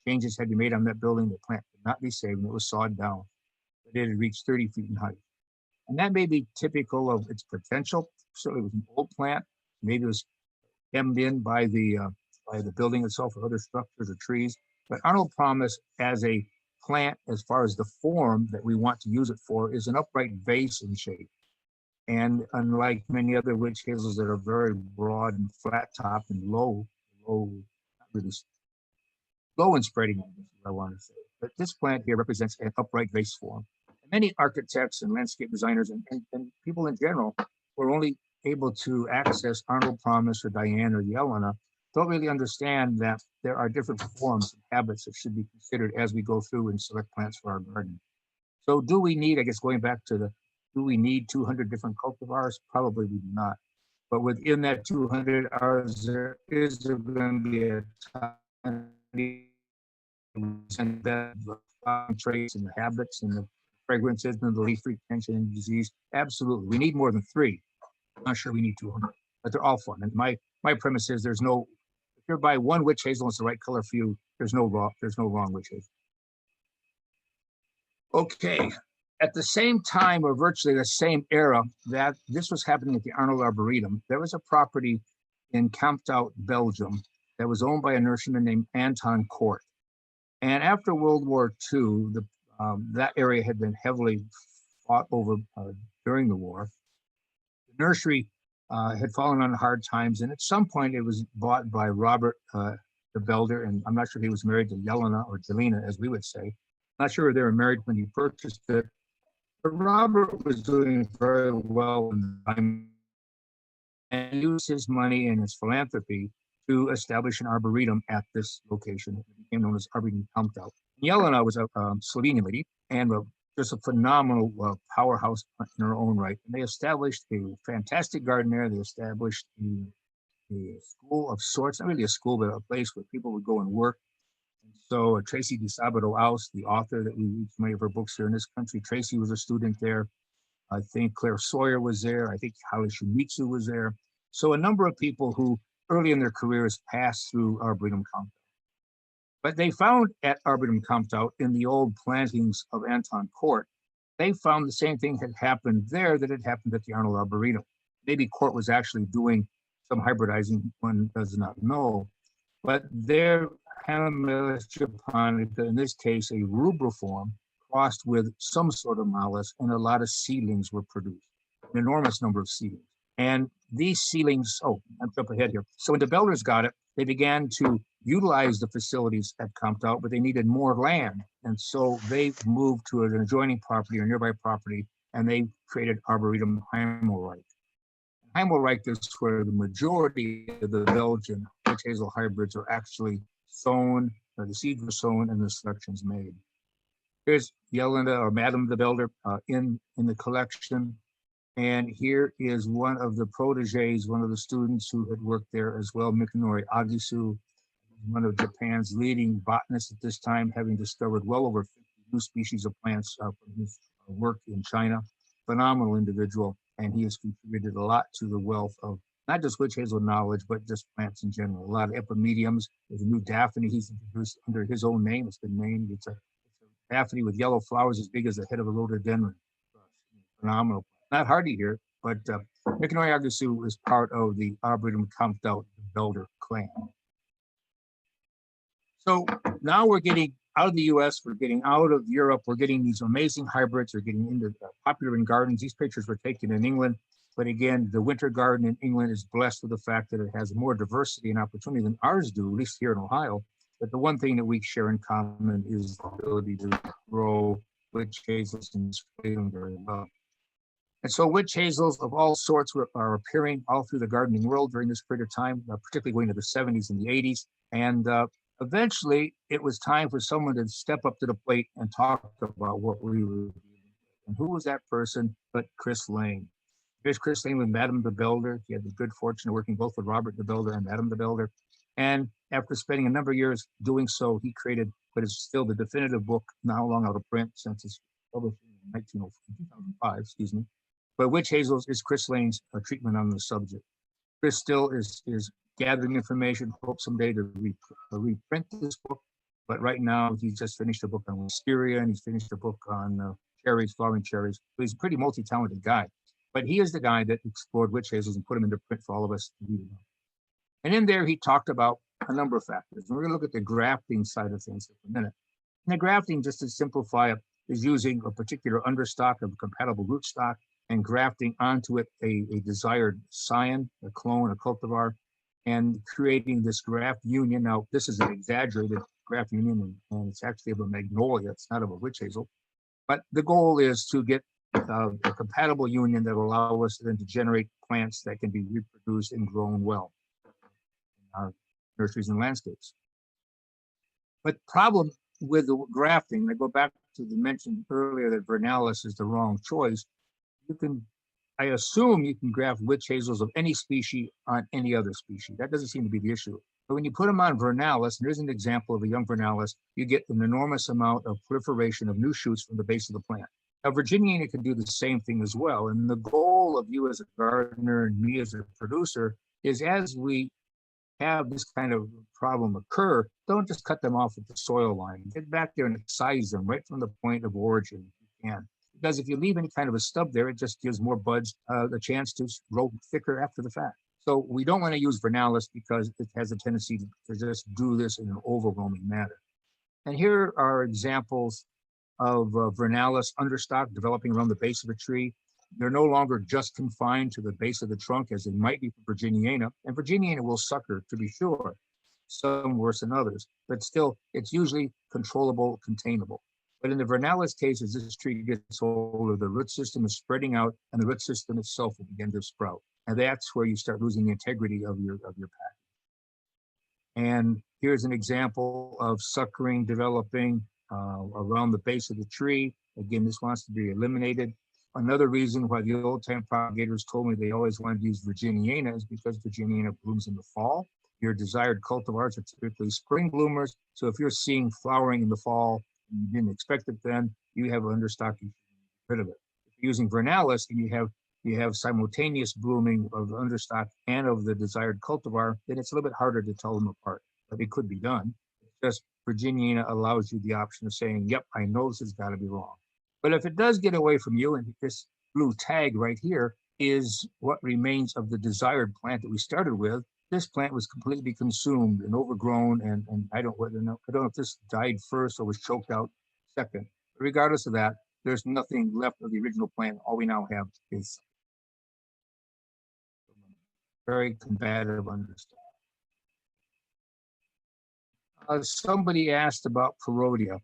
changes had to be made on that building. The plant could not be saved, and it was sawed down. It had reached 30 feet in height. And that may be typical of its potential. Certainly it was an old plant. Maybe it was hemmed in by the building itself or other structures or trees. But Arnold Promise as a plant, as far as the form that we want to use it for, is an upright vase in shape. And unlike many other witch hazels that are very broad and flat topped and low, not really low and spreading, I want to say. But this plant here represents an upright vase form. And many architects and landscape designers and people in general were only able to access Arnold Promise or Diane or Yelena, don't really understand that there are different forms and habits that should be considered as we go through and select plants for our garden. So do we need, I guess going back to do we need 200 different cultivars? Probably we do not. But within that 200 hours, there is going to be a and the traits and the habits and the fragrances and the leaf retention and disease. Absolutely. We need more than 3. I'm not sure we need 200, but they're all fun. And my premise is if you're by one witch hazel and it's the right color for you, there's no wrong witch hazel. Okay. At the same time, or virtually the same era that this was happening at the Arnold Arboretum, there was a property in Kamptout, Belgium, that was owned by a nurseryman named Anton Kort. And after World War II, that area had been heavily fought over during the war. The nursery had fallen on hard times, and at some point it was bought by Robert the builder, and I'm not sure if he was married to Yelena or Jelena, as we would say. Not sure if they were married when he purchased it, but Robert was doing very well in the time and used his money and his philanthropy to establish an arboretum at this location. It became known as Arboretum Kamptout. Yelena was a Slovenian lady and just a phenomenal powerhouse in her own right. And they established a fantastic garden there. They established a school of sorts, not really a school, but a place where people would go and work. And so Tracy DeSabato Aus, the author that we read many of her books here in this country, Tracy was a student there. I think Claire Sawyer was there. I think Halle Shumitsu was there. So a number of people who early in their careers passed through Arboretum Kamptout. But they found at Arboretum Kamptout in the old plantings of Anton Kort, they found the same thing had happened there that had happened at the Arnold Arboretum. Maybe Kort was actually doing some hybridizing, one does not know. But their Hemimelis japonica, in this case, a rubriform, crossed with some sort of malus, and a lot of seedlings were produced, an enormous number of seedlings. And these seedlings, I'm up ahead here. So when the builders got it, they began to utilize the facilities at Kamptout, but they needed more land. And so they moved to an adjoining property or nearby property, and they created Arboretum Heimelreich. Heimelreich is where the majority of the Belgian witch hazel hybrids are actually sown, or the seeds were sown and the selections made. Here's Yelena or Madame the Builder in the collection. And here is one of the proteges, one of the students who had worked there as well, Mikanori Agisu. one of Japan's leading botanists at this time, having discovered well over 50 new species of plants from his work in China. Phenomenal individual, and he has contributed a lot to the wealth of not just witch hazel knowledge, but just plants in general. A lot of epimediums. There's a new daphne he's introduced under his own name. It's been named. It's a daphne with yellow flowers as big as the head of a rhododendron. Phenomenal. Not hardy here, but Mikanoi is part of the Arboretum Kampfdelt Belder clan. So now we're getting out of the US, we're getting out of Europe, we're getting these amazing hybrids, we're getting into popular in gardens. These pictures were taken in England, but again, the winter garden in England is blessed with the fact that it has more diversity and opportunity than ours do, at least here in Ohio. But the one thing that we share in common is the ability to grow witch hazels and display them very well. And so witch hazels of all sorts are appearing all through the gardening world during this period of time, particularly going to the 70s and the 80s. And eventually, it was time for someone to step up to the plate and talk about what we were doing. And who was that person but Chris Lane? Here's Chris Lane with Madame the Builder. He had the good fortune of working both with Robert the Builder and Madame the Builder. And after spending a number of years doing so, he created what is still the definitive book, now long out of print since it's published in 2005, excuse me. But Witch Hazels is Chris Lane's treatment on the subject. Chris still is gathering information, hope someday to reprint this book. But right now, he's just finished a book on wisteria, and he's finished a book on cherries, flowering cherries. So he's a pretty multi-talented guy. But he is the guy that explored witch hazels and put them into print for all of us to read about. And in there, he talked about a number of factors. And we're going to look at the grafting side of things in a minute. And the grafting, just to simplify it, is using a particular understock of a compatible rootstock and grafting onto it a desired scion, a clone, a cultivar, and creating this graft union. Now, this is an exaggerated graft union, and it's actually of a magnolia. It's not of a witch hazel. But the goal is to get a compatible union that will allow us then to generate plants that can be reproduced and grown well in our nurseries and landscapes. But problem with the grafting, I go back to the mention earlier that vernalis is the wrong choice. I assume you can graft witch hazels of any species on any other species. That doesn't seem to be the issue. But when you put them on vernalis, and here's an example of a young vernalis, you get an enormous amount of proliferation of new shoots from the base of the plant. Now, Virginiana can do the same thing as well. And the goal of you as a gardener and me as a producer is, as we have this kind of problem occur, don't just cut them off at the soil line. Get back there and excise them right from the point of origin if you can. Because if you leave any kind of a stub there, it just gives more buds the chance to grow thicker after the fact. So we don't want to use vernalis because it has a tendency to just do this in an overwhelming manner. And here are examples of vernalis understock developing around the base of a tree. They're no longer just confined to the base of the trunk as they might be for Virginiana. And Virginiana will sucker, to be sure, some worse than others, but still it's usually controllable, containable. But in the vernalis cases, this tree gets older, the root system is spreading out, and the root system itself will begin to sprout. And that's where you start losing the integrity of your pack. And here's an example of suckering developing around the base of the tree. Again, this wants to be eliminated. Another reason why the old-time propagators told me they always wanted to use Virginiana is because Virginiana blooms in the fall. Your desired cultivars are typically spring bloomers. So if you're seeing flowering in the fall, and you didn't expect it then, you have understock, you get rid of it. If you're using vernalis and you have simultaneous blooming of the understock and of the desired cultivar, then it's a little bit harder to tell them apart. But it could be done. It's just Virginiana allows you the option of saying, yep, I know this has got to be wrong. But if it does get away from you, and this blue tag right here is what remains of the desired plant that we started with, this plant was completely consumed and overgrown, and I don't know if this died first or was choked out second. But regardless of that, there's nothing left of the original plant. All we now have is very combative understock. Somebody asked about Perodia.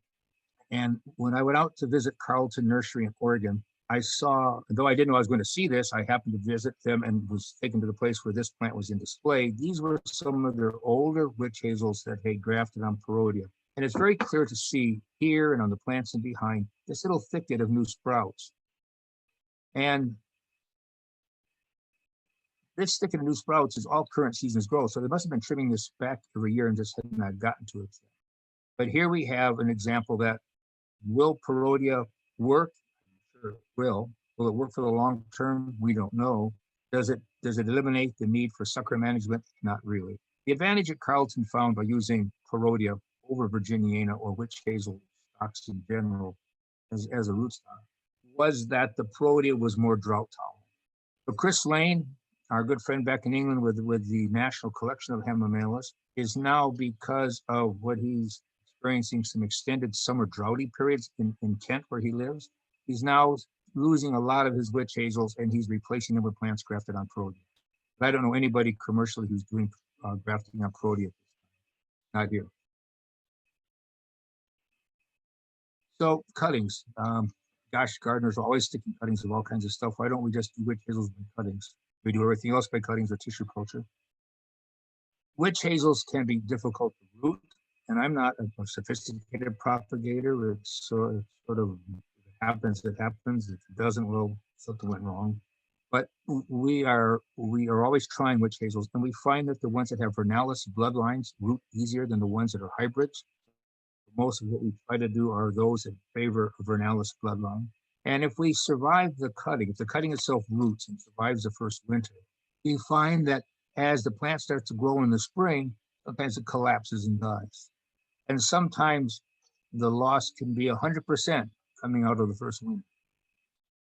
And when I went out to visit Carlton Nursery in Oregon, I saw, though I didn't know I was going to see this, I happened to visit them and was taken to the place where this plant was in display. These were some of their older witch hazels that they grafted on Perodia. And it's very clear to see here and on the plants and behind this little thicket of new sprouts. And this sticking of new sprouts is all current season's growth. So they must have been trimming this back every year and just had not gotten to it yet. But here we have an example that will Parodia work? Sure it will. Will it work for the long term? We don't know. Does it eliminate the need for sucker management? Not really. The advantage that Carlton found by using Parodia over Virginiana or witch hazel stocks in general as a rootstock was that the Parodia was more drought tolerant. But Chris Lane, our good friend back in England with the National Collection of Hamamelis, is now, because of what he's experiencing some extended summer droughty periods in Kent where he lives, he's now losing a lot of his witch hazels and he's replacing them with plants grafted on Parodia. But I don't know anybody commercially who's doing grafting on Parodia. Not here. So cuttings. Gosh, gardeners are always sticking cuttings of all kinds of stuff. Why don't we just do witch hazels by cuttings? We do everything else by cuttings or tissue culture. Witch hazels can be difficult to root, and I'm not a sophisticated propagator. It's sort of happens, it happens. If it doesn't, well, something went wrong. But we are always trying witch hazels, and we find that the ones that have vernalis bloodlines root easier than the ones that are hybrids. Most of what we try to do are those that favor a vernalis bloodline. And if we survive the cutting, if the cutting itself roots and survives the first winter, we find that as the plant starts to grow in the spring, sometimes it collapses and dies. And sometimes the loss can be 100% coming out of the first winter.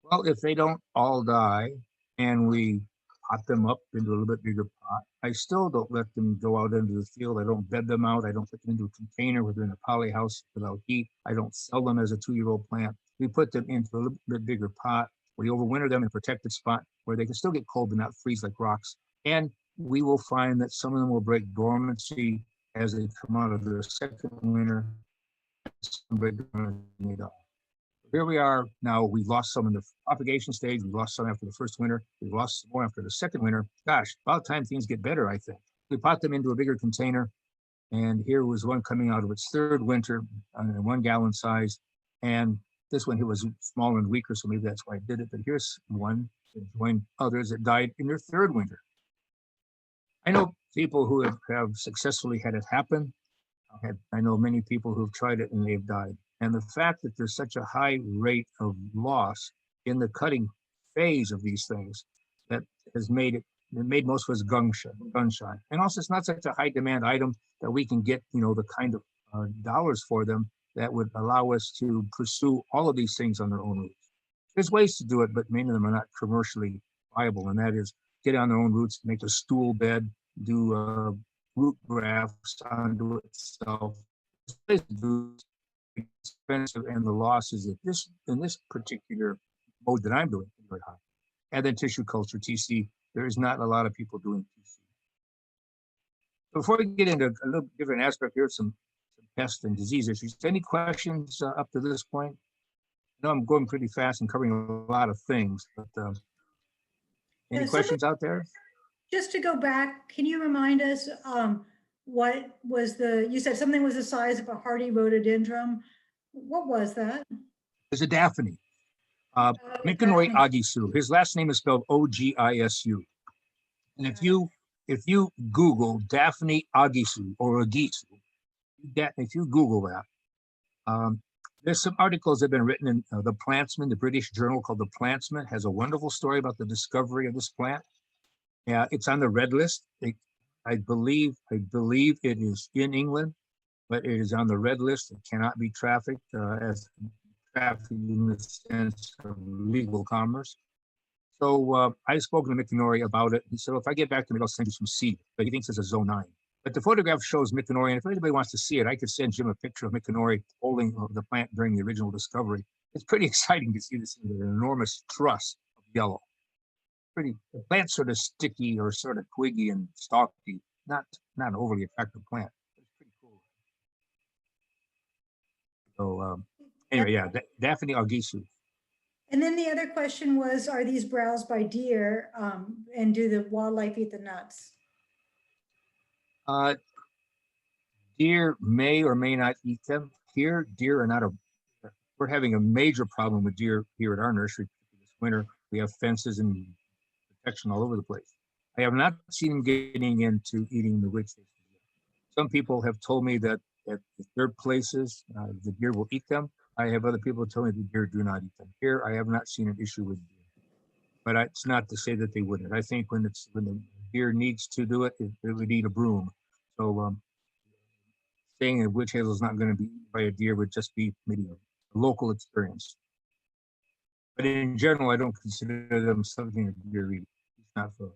Well, if they don't all die and we pot them up into a little bit bigger pot, I still don't let them go out into the field. I don't bed them out. I don't put them into a container where they're in a poly house without heat. I don't sell them as a 2-year-old plant. We put them into a little bit bigger pot. We overwinter them in a protected spot where they can still get cold but not freeze like rocks. And we will find that some of them will break dormancy as they come out of their second winter. Some break dormancy and they die. Here we are now. We've lost some in the propagation stage. We lost some after the first winter. We lost some more after the second winter. Gosh, about time things get better, I think. We pot them into a bigger container, and here was one coming out of its third winter in 1 gallon size. And this one here was smaller and weaker, so maybe that's why I did it. But here's one that joined others that died in their third winter. I know people who have successfully had it happen. I know many people who've tried it and they've died. And the fact that there's such a high rate of loss in the cutting phase of these things that has made most of us gun shy. And also, it's not such a high demand item that we can get, the kind of dollars for them that would allow us to pursue all of these things on their own roots. There's ways to do it, but many of them are not commercially viable. And that is get on their own roots, make a stool bed, do root grafts onto itself. There's ways to do expensive, and the losses of this in this particular mode that I'm doing is very high. And then tissue culture, TC, there is not a lot of people doing TC. Before we get into a little different aspect here, some pest and disease issues, any questions up to this point? I know I'm going pretty fast and covering a lot of things, but any questions out there? Just to go back, can you remind us what was you said something was the size of a hardy rhododendron. What was that? There's a Daphne. Mikanoi Agisu. His last name is spelled O-G-I-S-U. And if you Google Daphne Agisu or Agisu, if you Google that, there's some articles that have been written in the Plantsman, the British journal called the Plantsman, has a wonderful story about the discovery of this plant. Yeah, it's on the red list. I believe it is in England, but it is on the red list. It cannot be trafficked as trafficked in the sense of legal commerce. So I've spoken to Mikanori about it. He said, if I get back to him, I'll send you some seed. But he thinks it's a zone 9. But the photograph shows Mikanori, and if anybody wants to see it, I could send Jim a picture of Mikanori holding the plant during the original discovery. It's pretty exciting to see this in an enormous truss of yellow. The plant's sort of sticky or sort of twiggy and stalky, not an overly attractive plant. It's pretty cool. So anyway, yeah, Daphne Agisu. And then the other question was, are these browsed by deer and do the wildlife eat the nuts? Deer may or may not eat them. Here, deer are not we're having a major problem with deer here at our nursery this winter. We have fences and protection all over the place. I have not seen him getting into eating the witch hazel. Some people have told me that at their places, the deer will eat them. I have other people tell me the deer do not eat them. Here, I have not seen an issue with deer, but it's not to say that they wouldn't. I think when the deer needs to do it, it would eat a broom. So saying that witch hazel is not going to be eaten by a deer would just be maybe a local experience. But in general, I don't consider them something a deer eat. It's not food.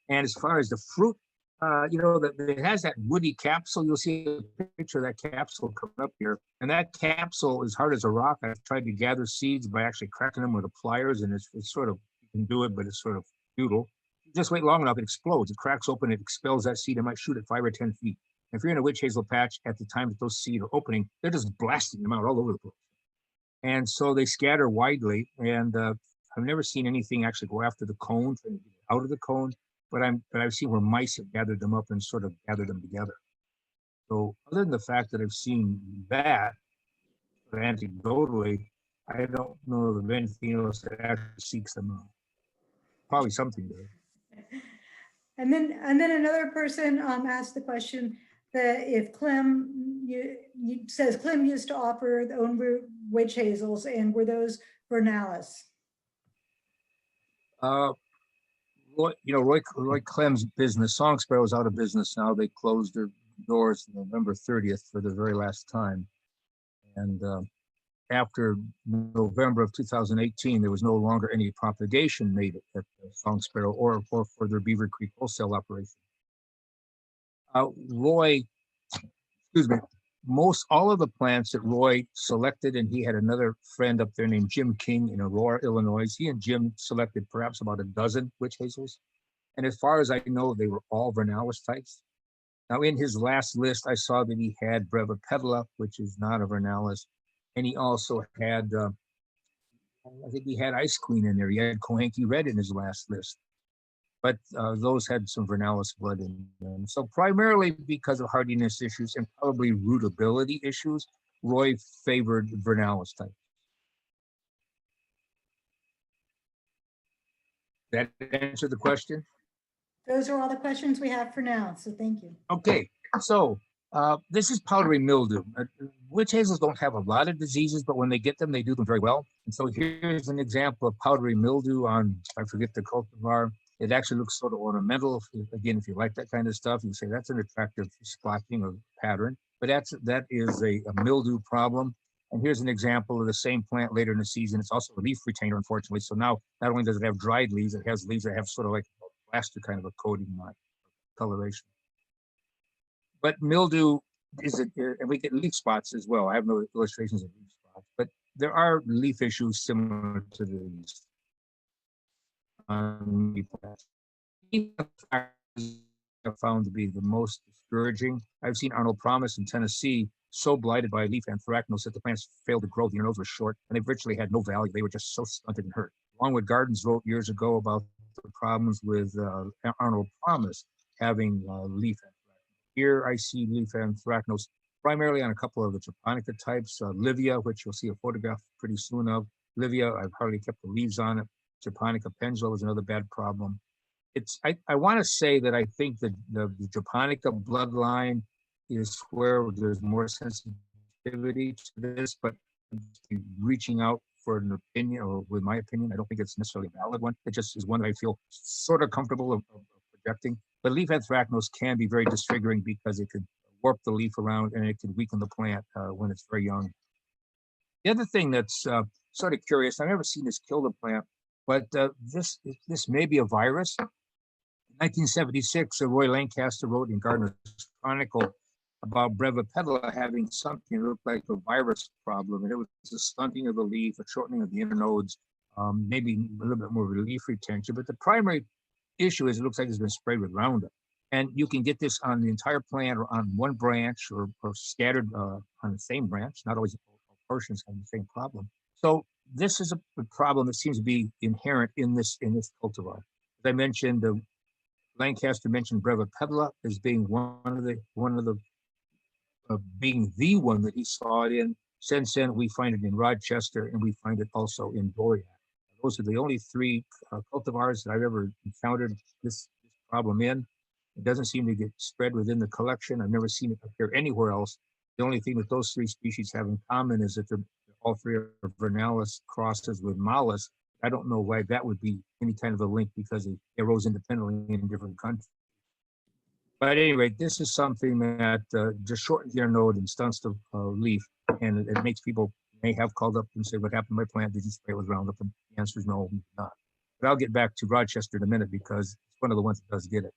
And as far as the fruit, that it has that woody capsule. You'll see a picture of that capsule coming up here. And that capsule is hard as a rock. I've tried to gather seeds by actually cracking them with the pliers, and it's sort of, you can do it, but it's sort of futile. You just wait long enough, it explodes. It cracks open, it expels that seed. It might shoot at 5 or 10 feet. If you're in a witch hazel patch at the time that those seeds are opening, they're just blasting them out all over the place. And so they scatter widely. And I've never seen anything actually go after the cone, trying to get out of the cone. But I've seen where mice have gathered them up and sort of gathered them together. So other than the fact that I've seen that anecdotally, I don't know of anything else that actually seeks them out. Probably something there. And then another person asked the question that if Clem says Clem used to offer their own witch hazels, and were those vernalis? Roy Clem's business, Song Sparrow, is out of business now. They closed their doors November 30th for the very last time. And after November of 2018, there was no longer any propagation made at Song Sparrow or for their Beaver Creek wholesale operation. All of the plants that Roy selected, and he had another friend up there named Jim King in Aurora, Illinois. He and Jim selected perhaps about a dozen witch hazels. And as far as I know, they were all vernalis types. Now, in his last list, I saw that he had Brevipedala, which is not a vernalis. And he also had, I think he had Ice Queen in there. He had Cohanky Red in his last list. But those had some vernalis blood in them. So primarily because of hardiness issues and probably rootability issues, Roy favored vernalis type. That answer the question? Those are all the questions we have for now, so thank you. Okay, so this is powdery mildew. Witch hazels don't have a lot of diseases, but when they get them, they do them very well. And so here's an example of powdery mildew on, I forget the cultivar. It actually looks sort of ornamental. Again, if you like that kind of stuff, you say that's an attractive splotching or pattern. But that is a mildew problem. And here's an example of the same plant later in the season. It's also a leaf retainer, unfortunately. So now not only does it have dried leaves, it has leaves that have sort of like plaster kind of a coating on it, coloration. But mildew and we get leaf spots as well. I have no illustrations of leaf spots, but there are leaf issues similar to these. Found to be the most discouraging. I've seen Arnold Promise in Tennessee so blighted by leaf anthracnose that the plants failed to grow. The nodes were short and they virtually had no value. They were just so stunted and hurt. Longwood Gardens wrote years ago about the problems with Arnold Promise having leaf anthracnose. Here I see leaf anthracnose primarily on a couple of the japonica types. Livia, which you'll see a photograph pretty soon of. Livia, I've hardly kept the leaves on it. Japonica pendula is another bad problem. I want to say that I think that the japonica bloodline is where there's more sensitivity to this, but reaching out for an opinion, or with my opinion, I don't think it's necessarily a valid one. It just is one that I feel sort of comfortable of projecting. But leaf anthracnose can be very disfiguring because it could warp the leaf around and it could weaken the plant when it's very young. The other thing that's sort of curious, I've never seen this kill the plant, but this may be a virus. In 1976, Roy Lancaster wrote in Gardener's Chronicle about Brevipedala having something that looked like a virus problem, and it was a stunting of the leaf, a shortening of the internodes, maybe a little bit more leaf retention. But the primary issue is it looks like it's been sprayed with Roundup. And you can get this on the entire plant or on one branch or scattered on the same branch. Not always all portions have the same problem. So this is a problem that seems to be inherent in this cultivar. As I mentioned, Lancaster mentioned Brevipedala as being being the one that he saw it in. Since then, we find it in Rochester and we find it also in Doriath. Those are the only three cultivars that I've ever encountered this problem in. It doesn't seem to get spread within the collection. I've never seen it appear anywhere else. The only thing that those three species have in common is that they're all three are vernalis crosses with malus. I don't know why that would be any kind of a link because they arose independently in different countries. But at any rate, this is something that just shortens their node and stunts the leaf, and it makes people may have called up and say, "What happened to my plant? Did you spray it with Roundup?" And the answer is no, not. But I'll get back to Rochester in a minute because it's one of the ones that does get it.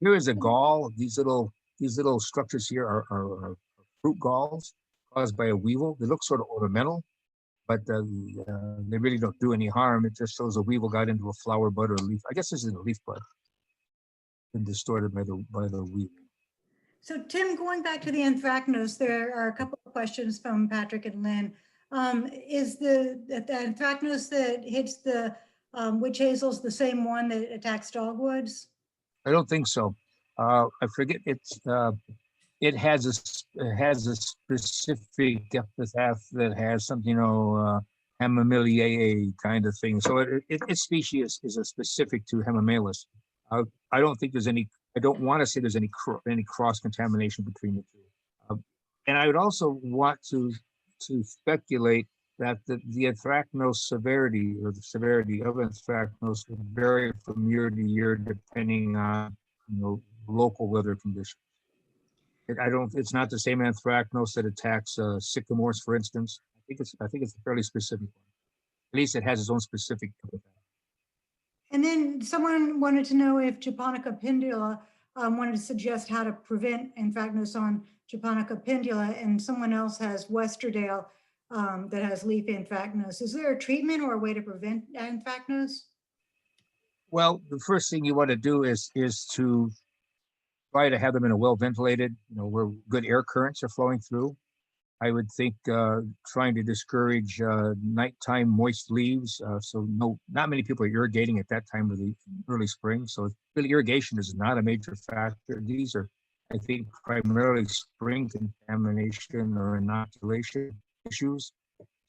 Here is a gall. These little structures here are fruit galls caused by a weevil. They look sort of ornamental, but they really don't do any harm. It just shows a weevil got into a flower bud or a leaf. I guess this is a leaf bud. Been distorted by the weevil. So Tim, going back to the anthracnose, there are a couple of questions from Patrick and Lynn. Is the anthracnose that hits the witch hazels the same one that attacks dogwoods? I don't think so. I forget it has a specific epithet that has something, Hemimeliae kind of thing. So its species is a specific to Hemimelis. I don't think there's any. I don't want to say there's any cross contamination between the two. And I would also want to speculate that the anthracnose severity or the severity of anthracnose will vary from year to year depending on local weather conditions. It's not the same anthracnose that attacks sycamores, for instance. I think it's a fairly specific one. At least it has its own specific epithet. And then someone wanted to know if Japonica pendula wanted to suggest how to prevent anthracnose on Japonica pendula, and someone else has Westerdale that has leaf anthracnose. Is there a treatment or a way to prevent anthracnose? Well, the first thing you want to do is to try to have them in a well-ventilated, where good air currents are flowing through. I would think trying to discourage nighttime moist leaves. So not many people are irrigating at that time of the early spring. So really irrigation is not a major factor. These are, I think, primarily spring contamination or inoculation issues.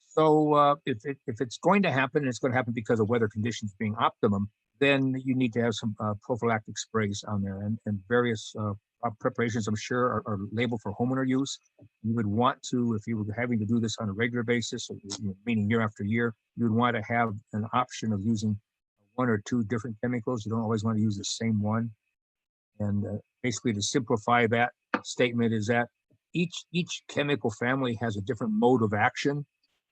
So if it's going to happen, and it's going to happen because of weather conditions being optimum, then you need to have some prophylactic sprays on there and various preparations, I'm sure, are labeled for homeowner use. You would want to, if you were having to do this on a regular basis, meaning year after year, you would want to have an option of using one or two different chemicals. You don't always want to use the same one. And basically, to simplify that statement is that each chemical family has a different mode of action.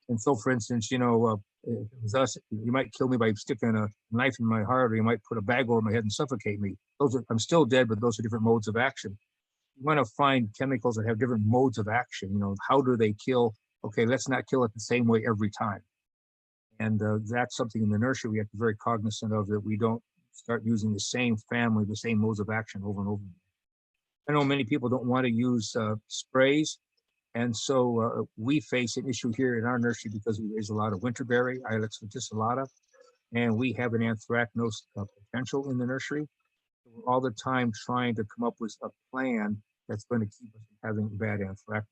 And so, for instance, if it was us, you might kill me by sticking a knife in my heart, or you might put a bag over my head and suffocate me. I'm still dead, but those are different modes of action. You want to find chemicals that have different modes of action. How do they kill? Okay, let's not kill it the same way every time. And that's something in the nursery we have to be very cognizant of, that we don't start using the same family, the same modes of action over and over again. I know many people don't want to use sprays. And so we face an issue here in our nursery because we raise a lot of winterberry, Ilex verticillata, and we have an anthracnose potential in the nursery. We're all the time trying to come up with a plan that's going to keep us from having bad anthracnose.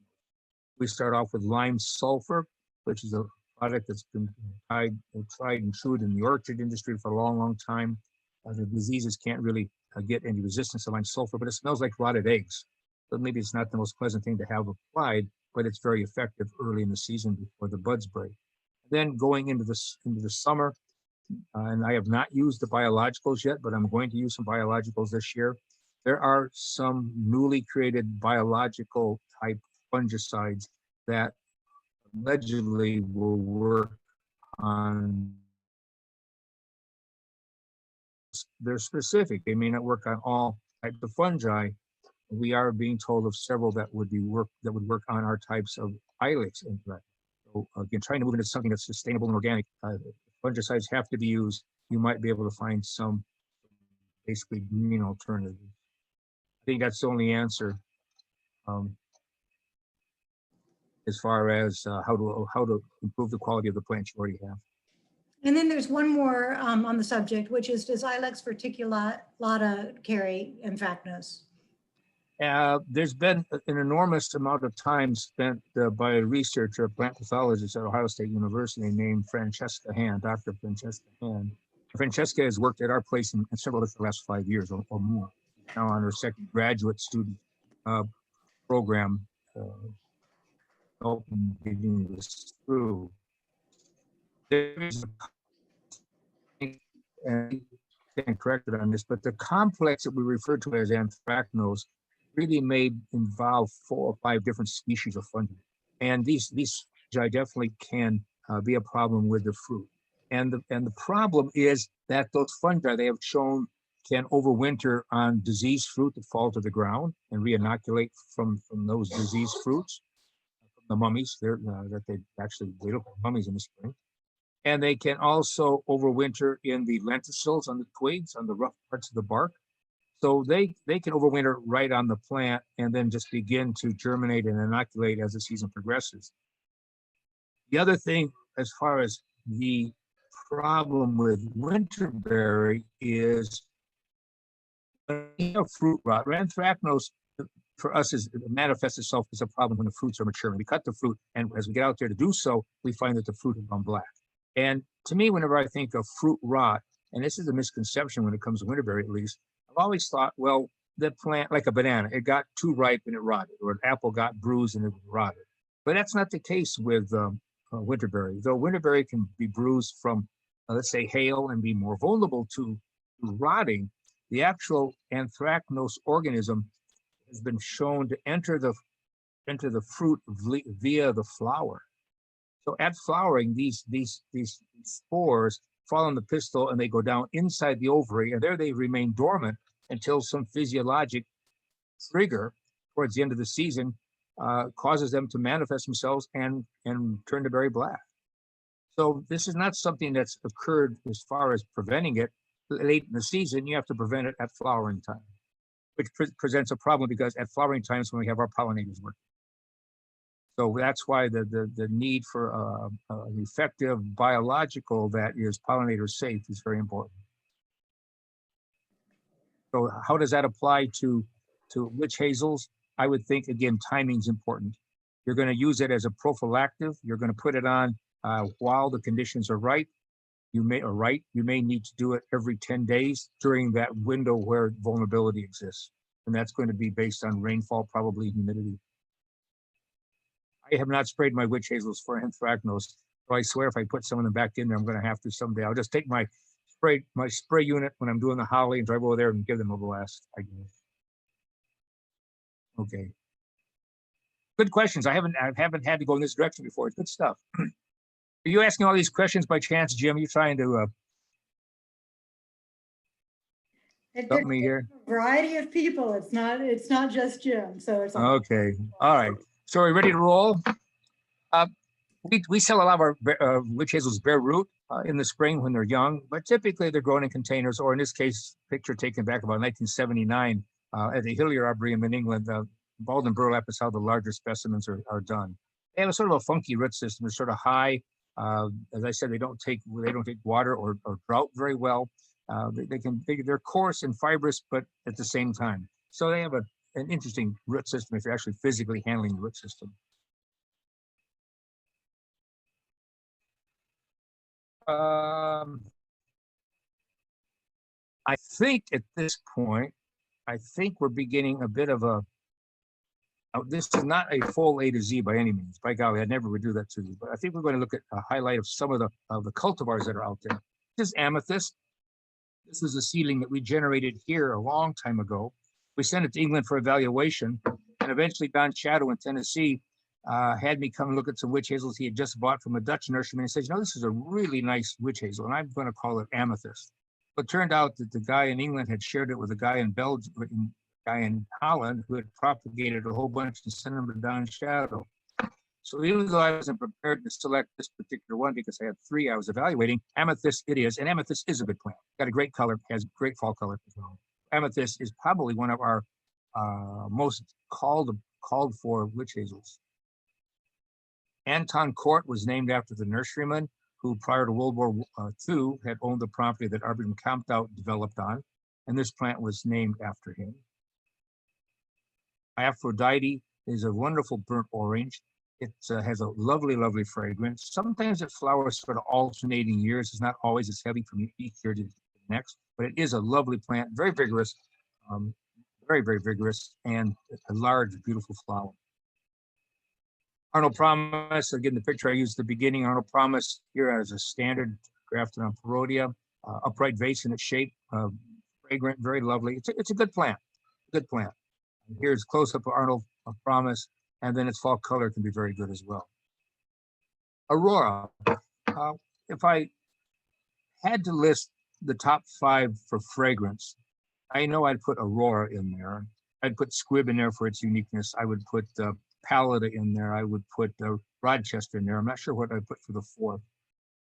We start off with lime sulfur, which is a product that's been tried and true in the orchard industry for a long, long time. The diseases can't really get any resistance to lime sulfur, but it smells like rotted eggs. So maybe it's not the most pleasant thing to have applied, but it's very effective early in the season before the buds break. Then going into the summer, and I have not used the biologicals yet, but I'm going to use some biologicals this year. There are some newly created biological type fungicides that allegedly will work on. They're specific. They may not work on all types of fungi. We are being told of several that would work on our types of Ilex infect. So again, trying to move into something that's sustainable and organic. Fungicides have to be used. You might be able to find some basically green alternatives. I think that's the only answer as far as how to improve the quality of the plants you already have. And then there's one more on the subject, which is, does Ilex verticulata carry anthracnose? There's been an enormous amount of time spent by a researcher, a plant pathologist at Ohio State University named Francesca Hand, Dr. Francesca Hand. Francesca has worked at our place in several of the last 5 years or more. Now on her second graduate student program, helping getting this through. There is and stand corrected on this, but the complex that we refer to as anthracnose really may involve 4 or 5 different species of fungi. And these fungi definitely can be a problem with the fruit. And the problem is that those fungi, they have shown, can overwinter on diseased fruit that fall to the ground and re-inoculate from those diseased fruits, from the mummies that they look like mummies in the spring. And they can also overwinter in the lenticels on the twigs, on the rough parts of the bark. So they can overwinter right on the plant and then just begin to germinate and inoculate as the season progresses. The other thing, as far as the problem with winterberry, is fruit rot. Anthracnose for us it manifests itself as a problem when the fruits are maturing. We cut the fruit, and as we get out there to do so, we find that the fruit has gone black. And to me, whenever I think of fruit rot, and this is a misconception when it comes to winterberry at least, I've always thought, well, the plant, like a banana, it got too ripe and it rotted, or an apple got bruised and it rotted. But that's not the case with winterberry. Though winterberry can be bruised from, let's say, hail and be more vulnerable to rotting, the actual anthracnose organism has been shown to enter the fruit via the flower. So at flowering, these spores fall on the pistil and they go down inside the ovary, and there they remain dormant until some physiologic trigger towards the end of the season causes them to manifest themselves and turn to berry black. So this is not something that's occurred as far as preventing it late in the season. You have to prevent it at flowering time, which presents a problem because at flowering times when we have our pollinators working. So that's why the need for an effective biological that is pollinator safe is very important. So how does that apply to witch hazels? I would think, again, timing is important. You're going to use it as a prophylactive. You're going to put it on while the conditions are right. You may need to do it every 10 days during that window where vulnerability exists. And that's going to be based on rainfall, probably humidity. I have not sprayed my witch hazels for anthracnose, so I swear if I put some of them back in there, I'm going to have to someday. I'll just take my spray unit when I'm doing the holly and drive over there and give them a blast, I guess. Okay. Good questions. I haven't had to go in this direction before. It's good stuff. Are you asking all these questions by chance, Jim? You trying to help me here? A variety of people. It's not just Jim. So it's okay. All right. So are we ready to roll? We sell a lot of our witch hazels bare root in the spring when they're young, but typically they're grown in containers, or in this case, picture taken back about 1979 at the Hillier Arboretum in England. Bald and burlap is how the larger specimens are done. They have a sort of a funky root system. It's sort of high. As I said, they don't take water or drought very well. They're coarse and fibrous, but at the same time. So they have an interesting root system if you're actually physically handling the root system. I think at this point, we're beginning a bit of a, this is not a full A to Z by any means. By golly, I never would do that to you, but I think we're going to look at a highlight of some of the cultivars that are out there. This is amethyst. This is a seedling that we generated here a long time ago. We sent it to England for evaluation, and eventually Don Shadow in Tennessee had me come look at some witch hazels he had just bought from a Dutch nurseryman. He says, this is a really nice witch hazel, and I'm going to call it amethyst. But it turned out that the guy in England had shared it with a guy in Belgium, a guy in Holland, who had propagated a whole bunch and sent them to Don Shadow. So even though I wasn't prepared to select this particular one because I had 3 I was evaluating, amethyst it is, and amethyst is a good plant. Got a great color, has great fall color as well. Amethyst is probably one of our most called for witch hazels. Anton Court was named after the nurseryman who, prior to World War II, had owned the property that Arboretum Comtout developed on, and this plant was named after him. Aphrodite is a wonderful burnt orange. It has a lovely, lovely fragrance. Sometimes it flowers sort of alternating years. It's not always as heavy from each year to the next, but it is a lovely plant, very vigorous, um, very, very vigorous, and a large, beautiful flower. Arnold Promise, again, the picture I used at the beginning, Arnold Promise here as a standard grafted on Perodia, upright vase in its shape, fragrant, very lovely. It's a good plant, good plant. Here's close up of Arnold Promise, and then its fall color can be very good as well. Aurora, if I had to list the top 5 for fragrance, I know I'd put Aurora in there. I'd put Squib in there for its uniqueness. I would put Pallida in there. I would put Rochester in there. I'm not sure what I'd put for the 4th.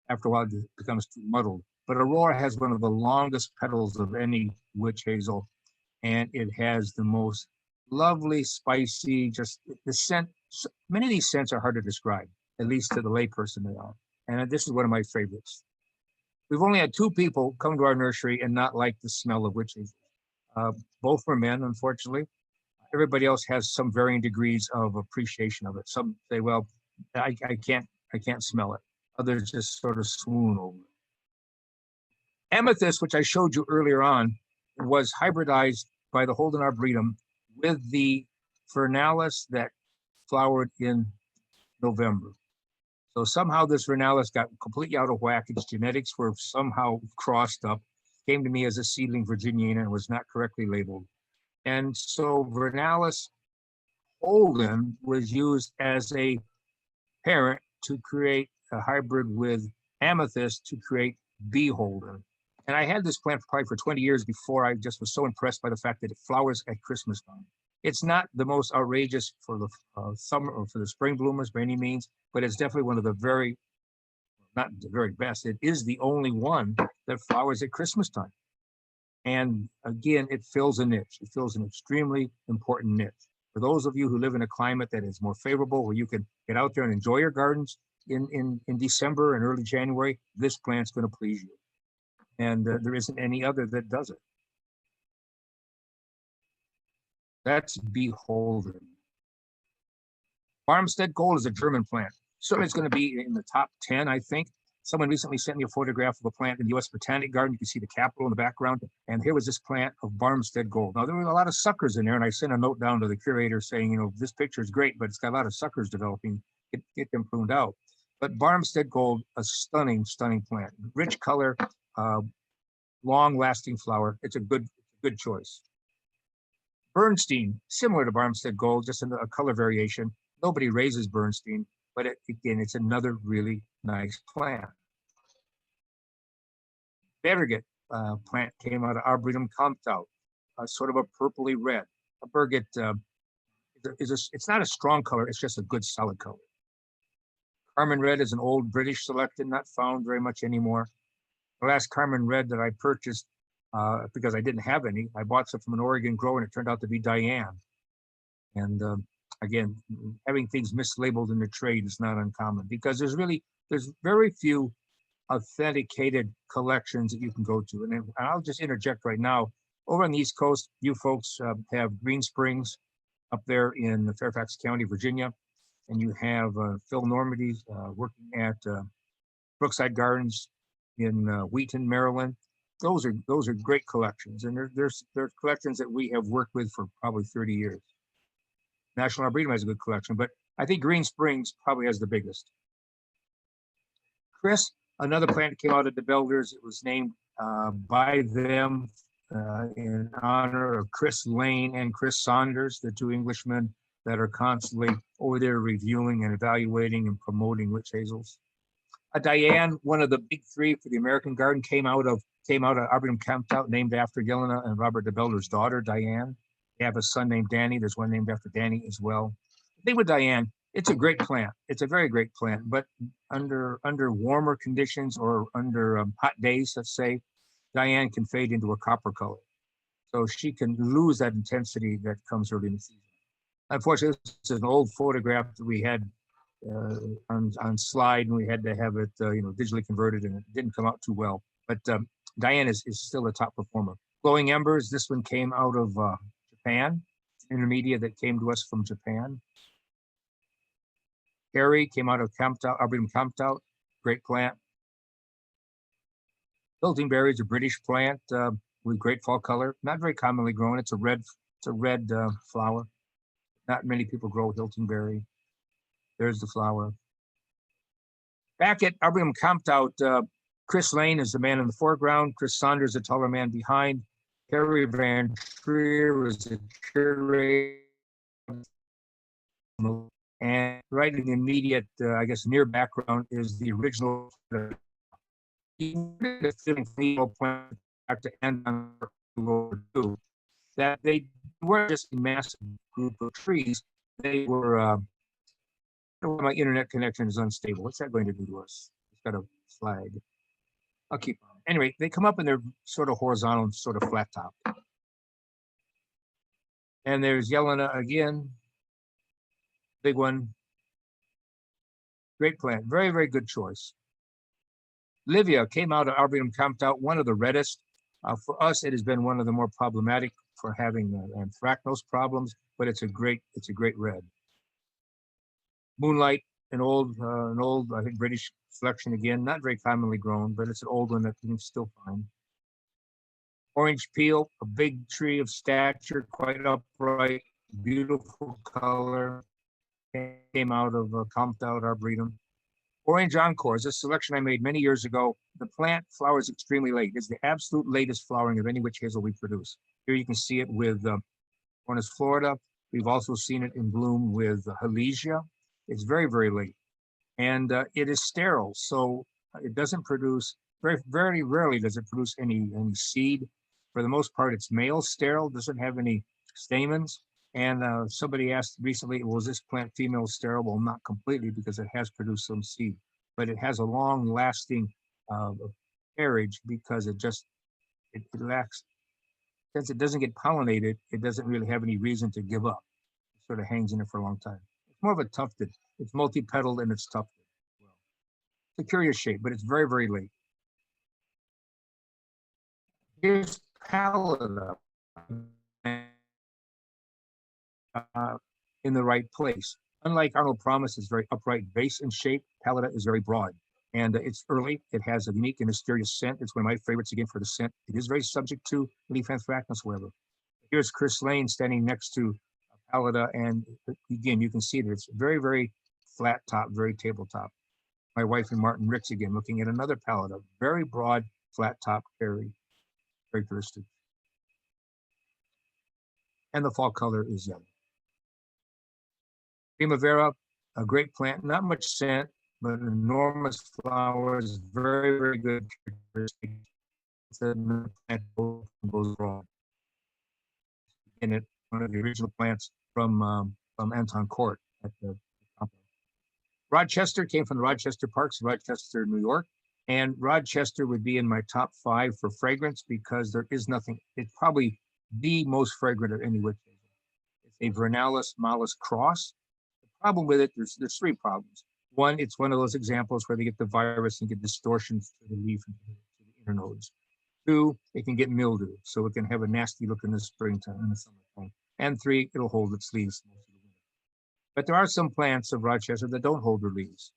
After a while, it becomes too muddled. But Aurora has one of the longest petals of any witch hazel, and it has the most lovely, spicy, just the scent. Many of these scents are hard to describe, at least to the layperson they are. And this is one of my favorites. We've only had 2 people come to our nursery and not like the smell of witch hazel. Both were men, unfortunately. Everybody else has some varying degrees of appreciation of it. Some say, well, I can't smell it. Others just sort of swoon over it. Amethyst, which I showed you earlier on, was hybridized by the Holden Arboretum with the Vernalis that flowered in November. So somehow this Vernalis got completely out of whack. Its genetics were somehow crossed up, came to me as a seedling Virginiana and was not correctly labeled. And so Vernalis Holden was used as a parent to create a hybrid with Amethyst to create B. Holden. And I had this plant probably for 20 years before I just was so impressed by the fact that it flowers at Christmas time. It's not the most outrageous for the summer or for the spring bloomers by any means, but it's definitely one of the very, not the very best. It is the only one that flowers at Christmas time. And again, it fills a niche. It fills an extremely important niche. For those of you who live in a climate that is more favorable, where you can get out there and enjoy your gardens in December and early January, this plant's going to please you. And there isn't any other that does it. That's Beholden. Barmstead Gold is a German plant. Certainly it's going to be in the top 10, I think. Someone recently sent me a photograph of a plant in the U.S. Botanic Garden. You can see the Capitol in the background. And here was this plant of Barmstead Gold. Now, there were a lot of suckers in there, and I sent a note down to the curator saying, you know, this picture is great, but it's got a lot of suckers developing. Get them pruned out. But Barmstead Gold, a stunning, stunning plant. Rich color, long-lasting flower. It's a good choice. Bernstein, similar to Barmstead Gold, just a color variation. Nobody raises Bernstein, but again, it's another really nice plant. Berget plant came out of Arboretum Comtau, sort of a purpley red. A Berget it's not a strong color, it's just a good solid color. Carmen Red is an old British selected, not found very much anymore. The last Carmen Red that I purchased, because I didn't have any, I bought some from an Oregon grower and it turned out to be Diane. And again, having things mislabeled in the trade is not uncommon because there's very few authenticated collections that you can go to. And I'll just interject right now. Over on the East Coast, you folks have Green Springs up there in Fairfax County, Virginia, and you have Phil Normandy working at Brookside Gardens in Wheaton, Maryland. Those are great collections, and they're collections that we have worked with for probably 30 years. National Arboretum has a good collection, but I think Green Springs probably has the biggest. Chris, another plant that came out of the Belders. It was named by them in honor of Chris Lane and Chris Saunders, the 2 Englishmen that are constantly over there reviewing and evaluating and promoting witch hazels. Diane, one of the big 3 for the American Garden, came out of Arboretum Comtau, named after Yelena and Robert de Belder's daughter, Diane. They have a son named Danny. There's one named after Danny as well. The thing with Diane, it's a great plant. It's a very great plant, but under warmer conditions or under hot days, let's say, Diane can fade into a copper color. So she can lose that intensity that comes early in the season. Unfortunately, this is an old photograph that we had on slide, and we had to have it digitally converted, and it didn't come out too well. But Diane is still a top performer. Glowing Embers, this one came out of Japan, intermedia that came to us from Japan. Harry came out of Camptout, Arboretum Camptout, great plant. Hilton berry is a British plant with great fall color, not very commonly grown. It's a red flower. Not many people grow Hilton berry. There's the flower. Back at Arboretum Camptout, Chris Lane is the man in the foreground. Chris Saunders, the taller man behind. Harry Van Trier is the curator. And right in the immediate, I guess, near background is the original back to end on World War II, that they weren't just a massive group of trees. They were, my internet connection is unstable. What's that going to do to us? It's got a flag. I'll keep on. Anyway, they come up and they're sort of horizontal, sort of flat top. And there's Yelena again. Big one. Great plant. Very, very good choice. Livia came out of Arboretum Camptout, one of the reddest. For us, it has been one of the more problematic for having anthracnose problems, but it's a great red. Moonlight, an old, I think, British selection again, not very commonly grown, but it's an old one that you can still find. Orange peel, a big tree of stature, quite upright, beautiful color, came out of Camptout Arboretum. Orange Encore is a selection I made many years ago. The plant flowers extremely late. It's the absolute latest flowering of any witch hazel we produce. Here you can see it with Cornus Florida. We've also seen it in bloom with Halesia. It's very, very late. And it is sterile, so it doesn't produce, very, very rarely does it produce any seed. For the most part, it's male sterile, doesn't have any stamens. And somebody asked recently, was this plant female sterile? Well, not completely, because it has produced some seed, but it has a long lasting carriage because it lacks, since it doesn't get pollinated, it doesn't really have any reason to give up. It sort of hangs in it for a long time. It's more of a tufted, it's multi-petaled and it's tufted. It's a curious shape, but it's very, very late. Here's Pallida. In the right place. Unlike Arnold Promise, it's very upright base and shape. Pallida is very broad, and it's early. It has a unique and mysterious scent. It's one of my favorites again for the scent. It is very subject to leaf anthracnose, however. Here's Chris Lane standing next to Pallida, and again, you can see that it's very, very flat top, very tabletop. My wife and Martin Ricks again looking at another Pallida, very broad, flat top, very characteristic. And the fall color is yellow. Primavera, a great plant, not much scent, but enormous flowers, very, very good characteristics. The plant goes wrong. In it, one of the original plants from Anton Court at the company. Rochester came from the Rochester Parks, Rochester, New York. And Rochester would be in my top 5 for fragrance because there is nothing, it's probably the most fragrant of any witch hazel. It's a Vernalis Malus cross. The problem with it, there's 3 problems. One, it's one of those examples where they get the virus and get distortions to the leaf and to the inner nodes. 2, it can get mildew, so it can have a nasty look in the springtime and the summertime. And 3, it'll hold its leaves most of the winter. But there are some plants of Rochester that don't hold their leaves.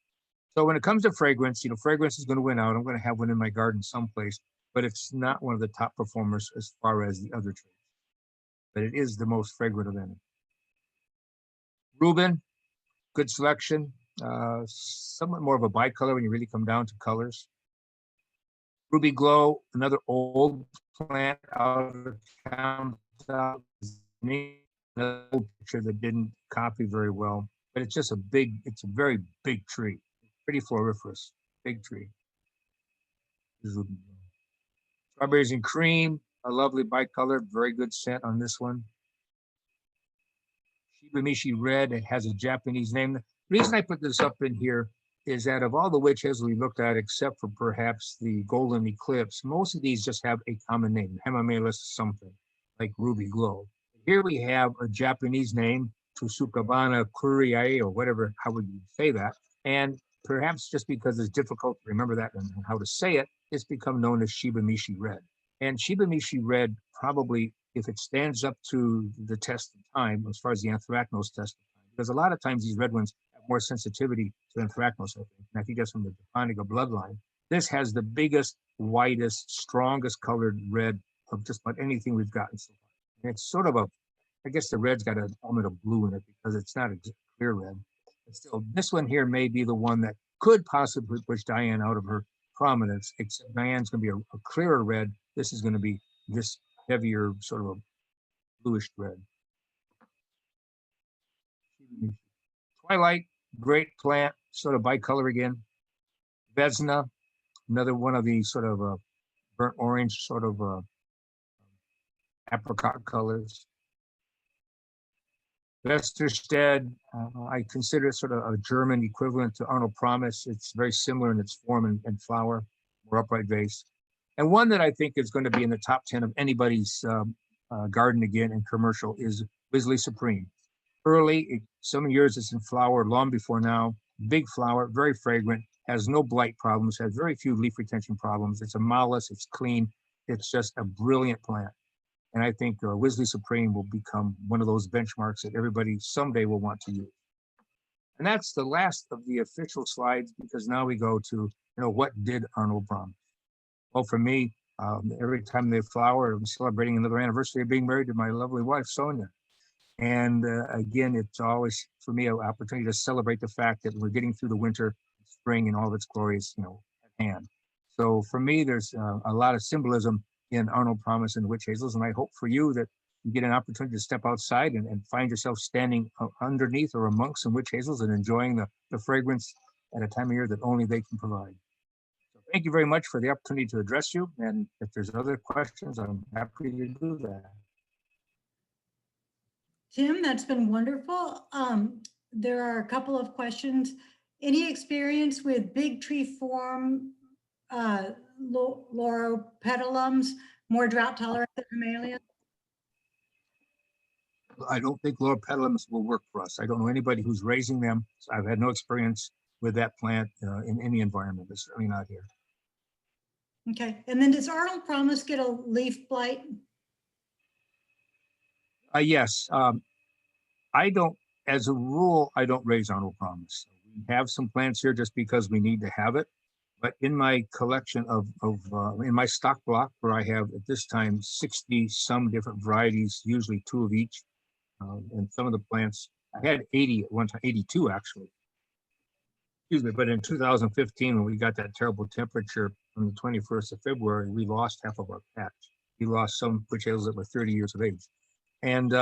So when it comes to fragrance, fragrance is going to win out. I'm going to have one in my garden someplace, but it's not one of the top performers as far as the other traits. But it is the most fragrant of any. Reuben, good selection. Somewhat more of a bicolor when you really come down to colors. Ruby Glow, another old plant out of Camptout. Another old picture that didn't copy very well, but it's just it's a very big tree. Pretty floriferous, big tree. Strawberries and cream, a lovely bicolor, very good scent on this one. Shibamishi Red, it has a Japanese name. The reason I put this up in here is that of all the witch hazels we looked at, except for perhaps the Golden Eclipse, most of these just have a common name, Hemamelis something, like Ruby Glow. Here we have a Japanese name, Tusukabana Kuriae, or whatever, how would you say that? And perhaps just because it's difficult to remember that and how to say it, it's become known as Shibamishi Red. And Shibamishi Red probably, if it stands up to the test of time, as far as the anthracnose test of time, because a lot of times these red ones have more sensitivity to anthracnose, I think. And I think that's from the Japonica bloodline. This has the biggest, widest, strongest colored red of just about anything we've gotten so far. And it's sort of a, I guess the red's got an element of blue in it because it's not a clear red. But still, this one here may be the one that could possibly push Diane out of her prominence, except Diane's going to be a clearer red. This is going to be this heavier, sort of a bluish red. Twilight, great plant, sort of bicolor again. Vesna, another one of these sort of burnt orange, sort of apricot colors. Westerstedt, I consider it sort of a German equivalent to Arnold Promise. It's very similar in its form and flower, more upright vase. And one that I think is going to be in the top 10 of anybody's garden again in commercial is Wisley Supreme. Early, some years it's in flower, long before now. Big flower, very fragrant, has no blight problems, has very few leaf retention problems. It's a mollusk, it's clean. It's just a brilliant plant. And I think Wisley Supreme will become one of those benchmarks that everybody someday will want to use. And that's the last of the official slides, because now we go to, what did Arnold promise? Well, for me, every time they flower, I'm celebrating another anniversary of being married to my lovely wife, Sonia. And again, it's always, for me, an opportunity to celebrate the fact that we're getting through the winter, spring, and all of its glories, at hand. So for me, there's a lot of symbolism in Arnold Promise and Witch Hazels, and I hope for you that you get an opportunity to step outside and find yourself standing underneath or amongst some witch hazels and enjoying the fragrance at a time of year that only they can provide. So thank you very much for the opportunity to address you, and if there's other questions, I'm happy to do that. Tim, that's been wonderful. There are a couple of questions. Any experience with big tree form, Lauropetalums, more drought tolerant than Himalaya? I don't think Lauropetalums will work for us. I don't know anybody who's raising them. So I've had no experience with that plant in any environment. It's certainly not here. Okay, and then does Arnold Promise get a leaf blight? Yes, I don't, as a rule, I don't raise Arnold Promise. We have some plants here just because we need to have it. But in my collection in my stock block, where I have at this time 60 some different varieties, usually 2 of each, and some of the plants, I had 80 at one time, 82 actually. Excuse me, but in 2015, when we got that terrible temperature on the 21st of February, we lost half of our patch. We lost some witch hazels that were 30 years of age. And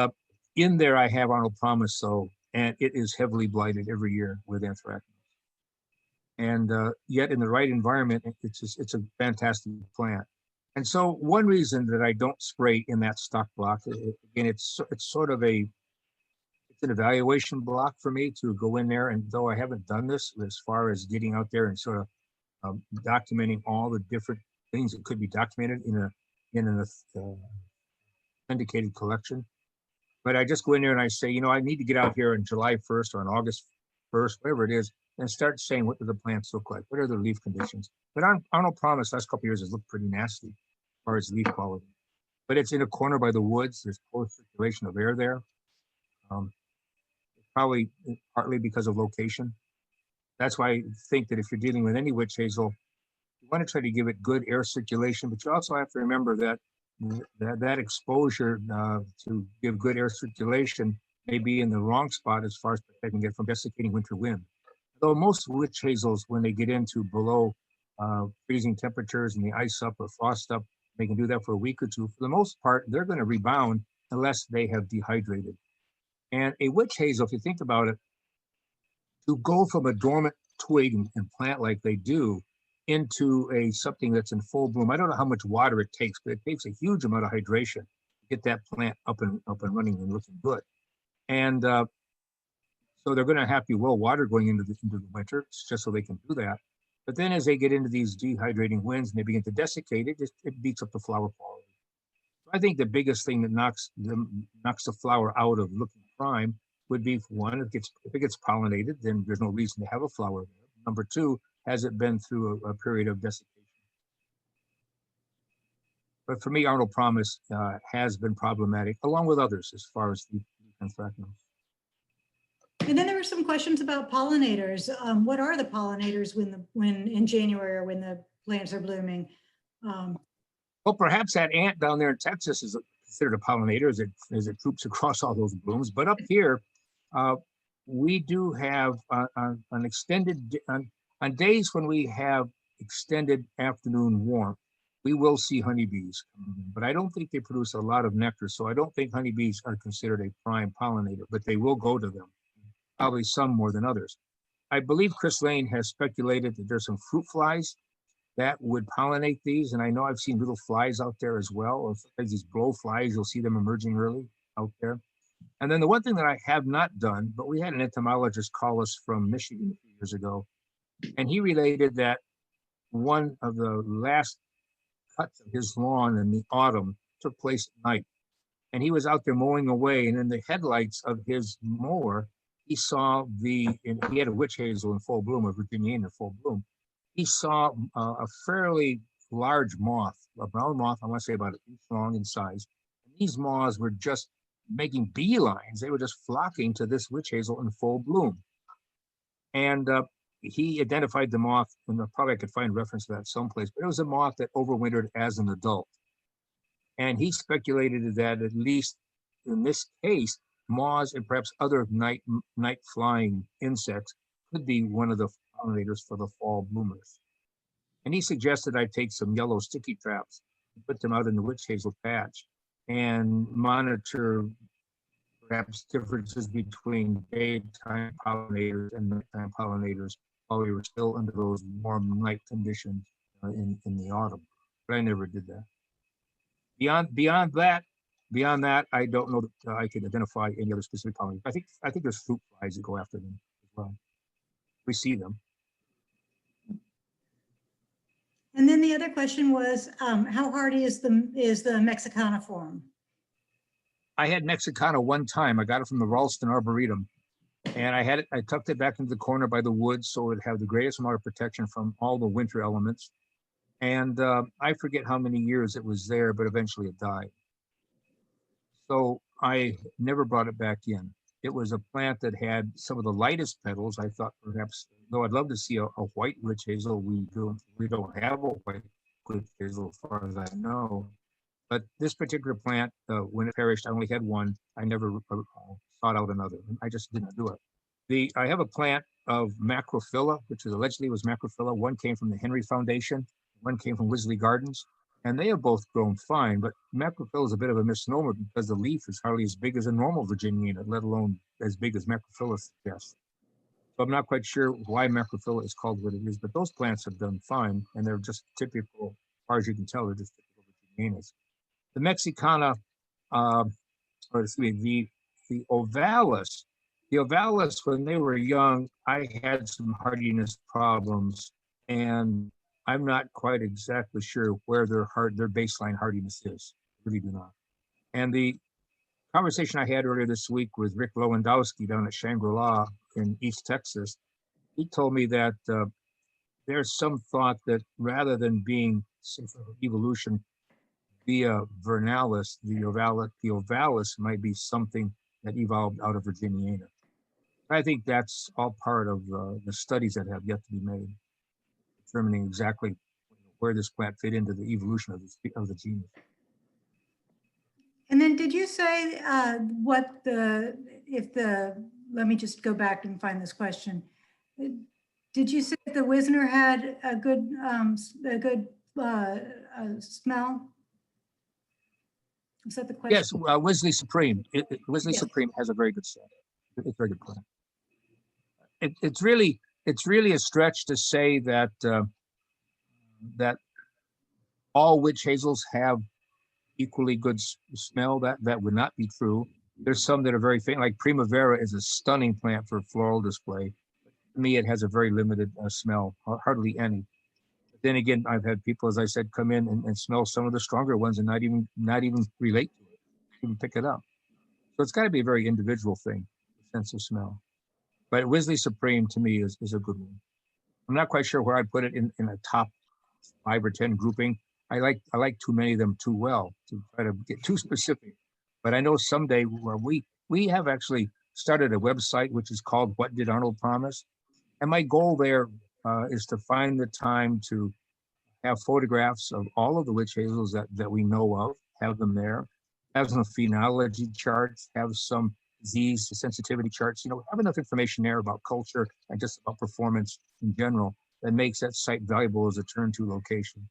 in there, I have Arnold Promise, and it is heavily blighted every year with anthracnose. And yet in the right environment, it's a fantastic plant. And so one reason that I don't spray in that stock block, again, it's sort of it's an evaluation block for me to go in there. And though I haven't done this as far as getting out there and sort of documenting all the different things that could be documented in an indicated collection, but I just go in there and I say, I need to get out here on July 1st or on August 1st, whatever it is, and start saying, what do the plants look like? What are the leaf conditions? But Arnold Promise last couple of years has looked pretty nasty as far as leaf quality. But it's in a corner by the woods. There's poor circulation of air there. Probably partly because of location. That's why I think that if you're dealing with any witch hazel, you want to try to give it good air circulation, but you also have to remember that exposure to give good air circulation may be in the wrong spot as far as protecting it from desiccating winter wind. Though most witch hazels, when they get into below freezing temperatures and the ice up or frost up, they can do that for a week or two. For the most part, they're going to rebound unless they have dehydrated. And a witch hazel, if you think about it, to go from a dormant twig and plant like they do into something that's in full bloom, I don't know how much water it takes, but it takes a huge amount of hydration to get that plant up and running and looking good. And so they're going to have to be well watered going into the winter, just so they can do that. But then as they get into these dehydrating winds and they begin to desiccate, it beats up the flower quality. So I think the biggest thing that knocks the flower out of looking prime would be, one, if it gets pollinated, then there's no reason to have a flower there. Number two, has it been through a period of desiccation? But for me, Arnold Promise has been problematic, along with others, as far as the anthracnose. And then there were some questions about pollinators. What are the pollinators when in January or when the plants are blooming? Well, perhaps that ant down there in Texas is considered a pollinator as it troops across all those blooms. But up here, we do have an extended, on days when we have extended afternoon warmth, we will see honeybees. But I don't think they produce a lot of nectar. So I don't think honeybees are considered a prime pollinator, but they will go to them, probably some more than others. I believe Chris Lane has speculated that there's some fruit flies that would pollinate these. And I know I've seen little flies out there as well. Or sometimes these blowflies, you'll see them emerging early out there. And then the one thing that I have not done, but we had an entomologist call us from Michigan a few years ago, and he related that one of the last cuts of his lawn in the autumn took place at night. And he was out there mowing away, and in the headlights of his mower, he saw and he had a witch hazel in full bloom, a Virginiana in full bloom. He saw a fairly large moth, a brown moth, I want to say about an inch long in size. And these moths were just making beelines. They were just flocking to this witch hazel in full bloom. And he identified the moth, and probably I could find reference to that someplace, but it was a moth that overwintered as an adult. And he speculated that at least in this case, moths and perhaps other night flying insects could be one of the pollinators for the fall bloomers. And he suggested I take some yellow sticky traps and put them out in the witch hazel patch and monitor perhaps differences between daytime pollinators and nighttime pollinators while we were still under those warm night conditions in the autumn. But I never did that. Beyond that, I don't know that I could identify any other specific pollinators. I think there's fruit flies that go after them as well. We see them. And then the other question was, how hardy is the Mexicana form? I had Mexicana one time. I got it from the Ralston Arboretum, and I tucked it back into the corner by the woods so it would have the greatest amount of protection from all the winter elements. And I forget how many years it was there, but eventually it died. So I never brought it back in. It was a plant that had some of the lightest petals. I thought perhaps, though I'd love to see a white witch hazel, we don't have a white witch hazel as far as I know. But this particular plant, when it perished, I only had one. I never sought out another. I just didn't do it. I have a plant of macrophylla, which allegedly was macrophylla. One came from the Henry Foundation. One came from Wisley Gardens. And they have both grown fine, but macrophylla is a bit of a misnomer because the leaf is hardly as big as a normal Virginiana, let alone as big as macrophylla suggests. So I'm not quite sure why macrophylla is called what it is, but those plants have done fine, and they're just typical, as far as you can tell, they're just typical Virginianas. The Mexicana, the Ovalis, when they were young, I had some hardiness problems, and I'm not quite exactly sure where their baseline hardiness is. I really do not. And the conversation I had earlier this week with Rick Lewandowski down at Shangri-La in East Texas, he told me that there's some thought that rather than being evolution via vernalis, the ovalis might be something that evolved out of Virginiana. I think that's all part of the studies that have yet to be made, determining exactly where this plant fit into the evolution of the genus. And then did you say let me just go back and find this question. Did you say that the Wisner had a good smell? Is that the question? Yes, Wisley Supreme. Wisley Supreme has a very good scent. It's a very good plant. It's really a stretch to say that that all witch hazels have equally good smell. That would not be true. There's some that are very faint, like Primavera is a stunning plant for floral display. To me, it has a very limited smell, hardly any. But then again, I've had people, as I said, come in and smell some of the stronger ones and not even relate to it, even pick it up. So it's got to be a very individual thing, sense of smell. But Wisley Supreme to me is a good one. I'm not quite sure where I'd put it in a top 5 or 10 grouping. I like too many of them too well to try to get too specific. But I know someday where we have actually started a website which is called What Did Arnold Promise? And my goal there is to find the time to have photographs of all of the witch hazels that we know of, have them there, have some phenology charts, have some disease sensitivity charts, have enough information there about culture and just about performance in general that makes that site valuable as a turn-to location.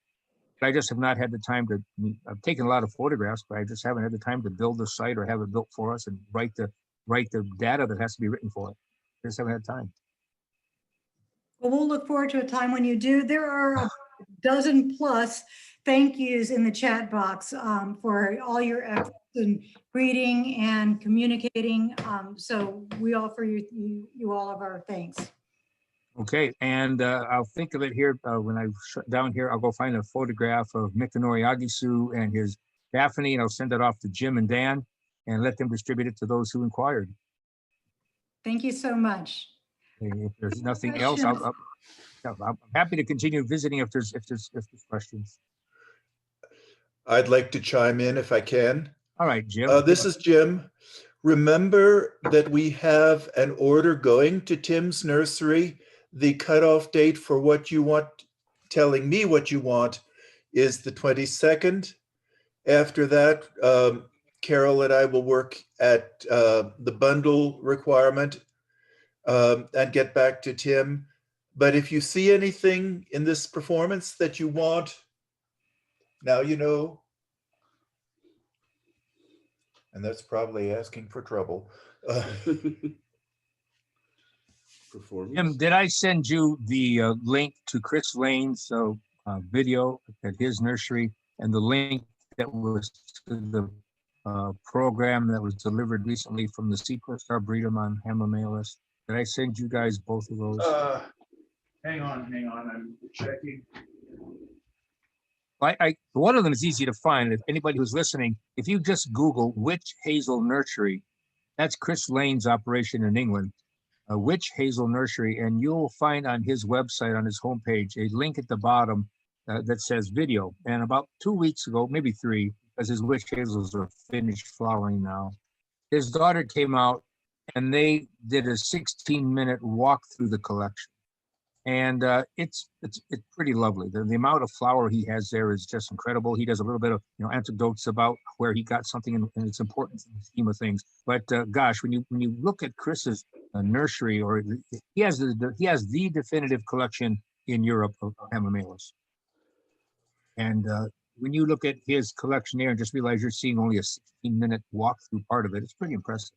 But I just have not had the time to, I've taken a lot of photographs, but I just haven't had the time to build the site or have it built for us and write the data that has to be written for it. I just haven't had time. Well, we'll look forward to a time when you do. There are a dozen plus thank yous in the chat box for all your efforts in reading and communicating. So we offer you all of our thanks. Okay, and I'll think of it here when I shut down here. I'll go find a photograph of Mikanori Agisu and his Daphne, and I'll send it off to Jim and Dan and let them distribute it to those who inquired. Thank you so much. If there's nothing else, I'm happy to continue visiting if there's questions. I'd like to chime in if I can. All right, Jim. This is Jim. Remember that we have an order going to Tim's nursery. The cutoff date for what you want, telling me what you want, is the 22nd. After that, Carol and I will work at the bundle requirement and get back to Tim. But if you see anything in this performance that you want, now you know. And that's probably asking for trouble. Jim, did I send you the link to Chris Lane's video at his nursery and the link that was to the program that was delivered recently from the Sequest Arboretum on Hamamelis? Did I send you guys both of those? Hang on, I'm checking. One of them is easy to find. If anybody who's listening, if you just Google Witch Hazel Nursery, that's Chris Lane's operation in England, Witch Hazel Nursery, and you'll find on his website, on his homepage, a link at the bottom that says video. And about 2 weeks ago, maybe 3, because his witch hazels are finished flowering now, his daughter came out and they did a 16-minute walk through the collection. And it's pretty lovely. The amount of flower he has there is just incredible. He does a little bit of anecdotes about where he got something and its importance in the scheme of things. But gosh, when you look at Chris's nursery, or he has the definitive collection in Europe of Hamamelis. And when you look at his collection there and just realize you're seeing only a 16-minute walkthrough part of it, it's pretty impressive.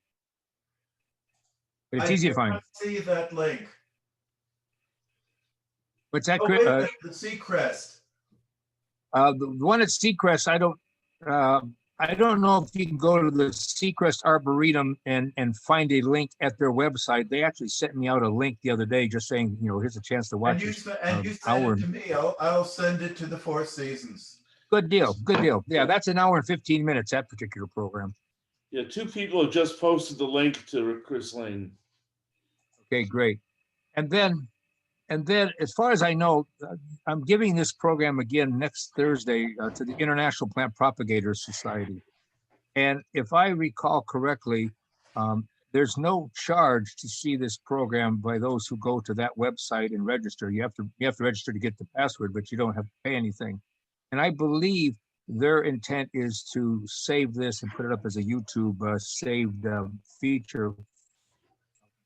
But it's easy to find. I see that link. What's that, Oh, Chris? wait a minute, the Seacrest. The one at Seacrest, I don't know if you can go to the Seacrest Arboretum and find a link at their website. They actually sent me out a link the other day just saying, here's a chance to watch it. And you send it to me. I'll send it to the Four Seasons. Good deal. Yeah, that's an hour and 15 minutes, that particular program. Yeah, 2 people have just posted the link to Chris Lane. Okay, great. And then, as far as I know, I'm giving this program again next Thursday to the International Plant Propagators Society. And if I recall correctly, there's no charge to see this program by those who go to that website and register. You have to register to get the password, but you don't have to pay anything. And I believe their intent is to save this and put it up as a YouTube saved feature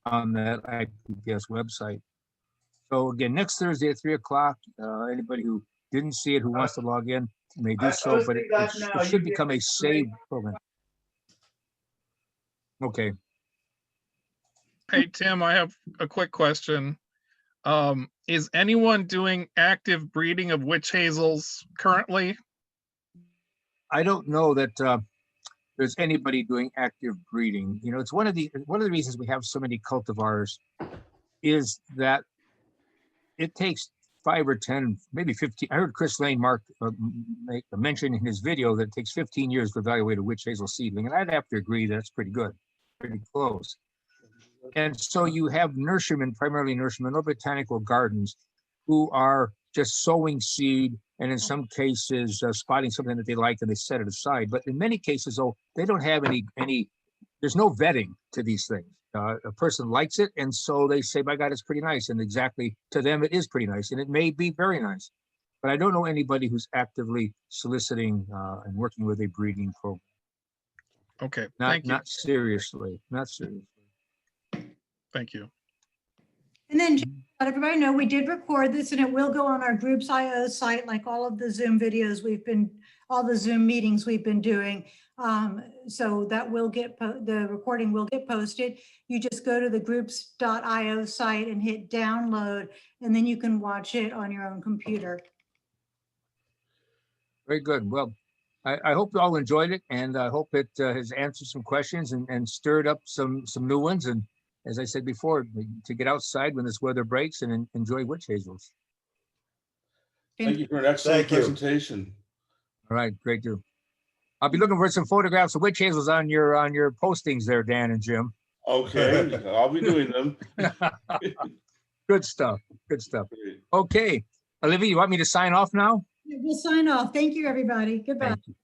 on that IPPS website. So again, next Thursday at 3 o'clock, anybody who didn't see it, who wants to log in, may do so, but it should become a saved program. Okay. Hey, Tim, I have a quick question. Is anyone doing active breeding of witch hazels currently? I don't know that there's anybody doing active breeding. It's one of the reasons we have so many cultivars is that it takes 5 or 10, maybe 15. I heard Chris Lane make a mention in his video that it takes 15 years to evaluate a witch hazel seedling, and I'd have to agree that's pretty good, pretty close. And so you have nurserymen, primarily nurserymen or botanical gardens, who are just sowing seed and in some cases spotting something that they like and they set it aside. But in many cases, they don't have any, there's no vetting to these things. a person likes it, and so they say, "My God, it's pretty nice." And exactly to them, it is pretty nice, and it may be very nice. But I don't know anybody who's actively soliciting and working with a breeding program. Okay, Not thank you. not seriously, not seriously. Thank you. And then just let everybody know, we did record this and it will go on our Groups IO site, like all of the Zoom videos all the Zoom meetings we've been doing. So that will the recording will get posted. You just go to the groups.io site and hit download, and then you can watch it on your own computer. Very good. Well, I hope you all enjoyed it, and I hope it has answered some questions and stirred up some new ones. And as I said before, to get outside when this weather breaks and enjoy witch hazels. Thank you for an excellent Thank you. presentation. All right, great deal. I'll be looking for some photographs of witch hazels on your postings there, Dan and Jim. Okay, I'll be doing them. Good stuff. Good stuff. Great. Okay, Olivia, you want me to sign off now? We'll sign off. Thank you, everybody. Goodbye. Thank you.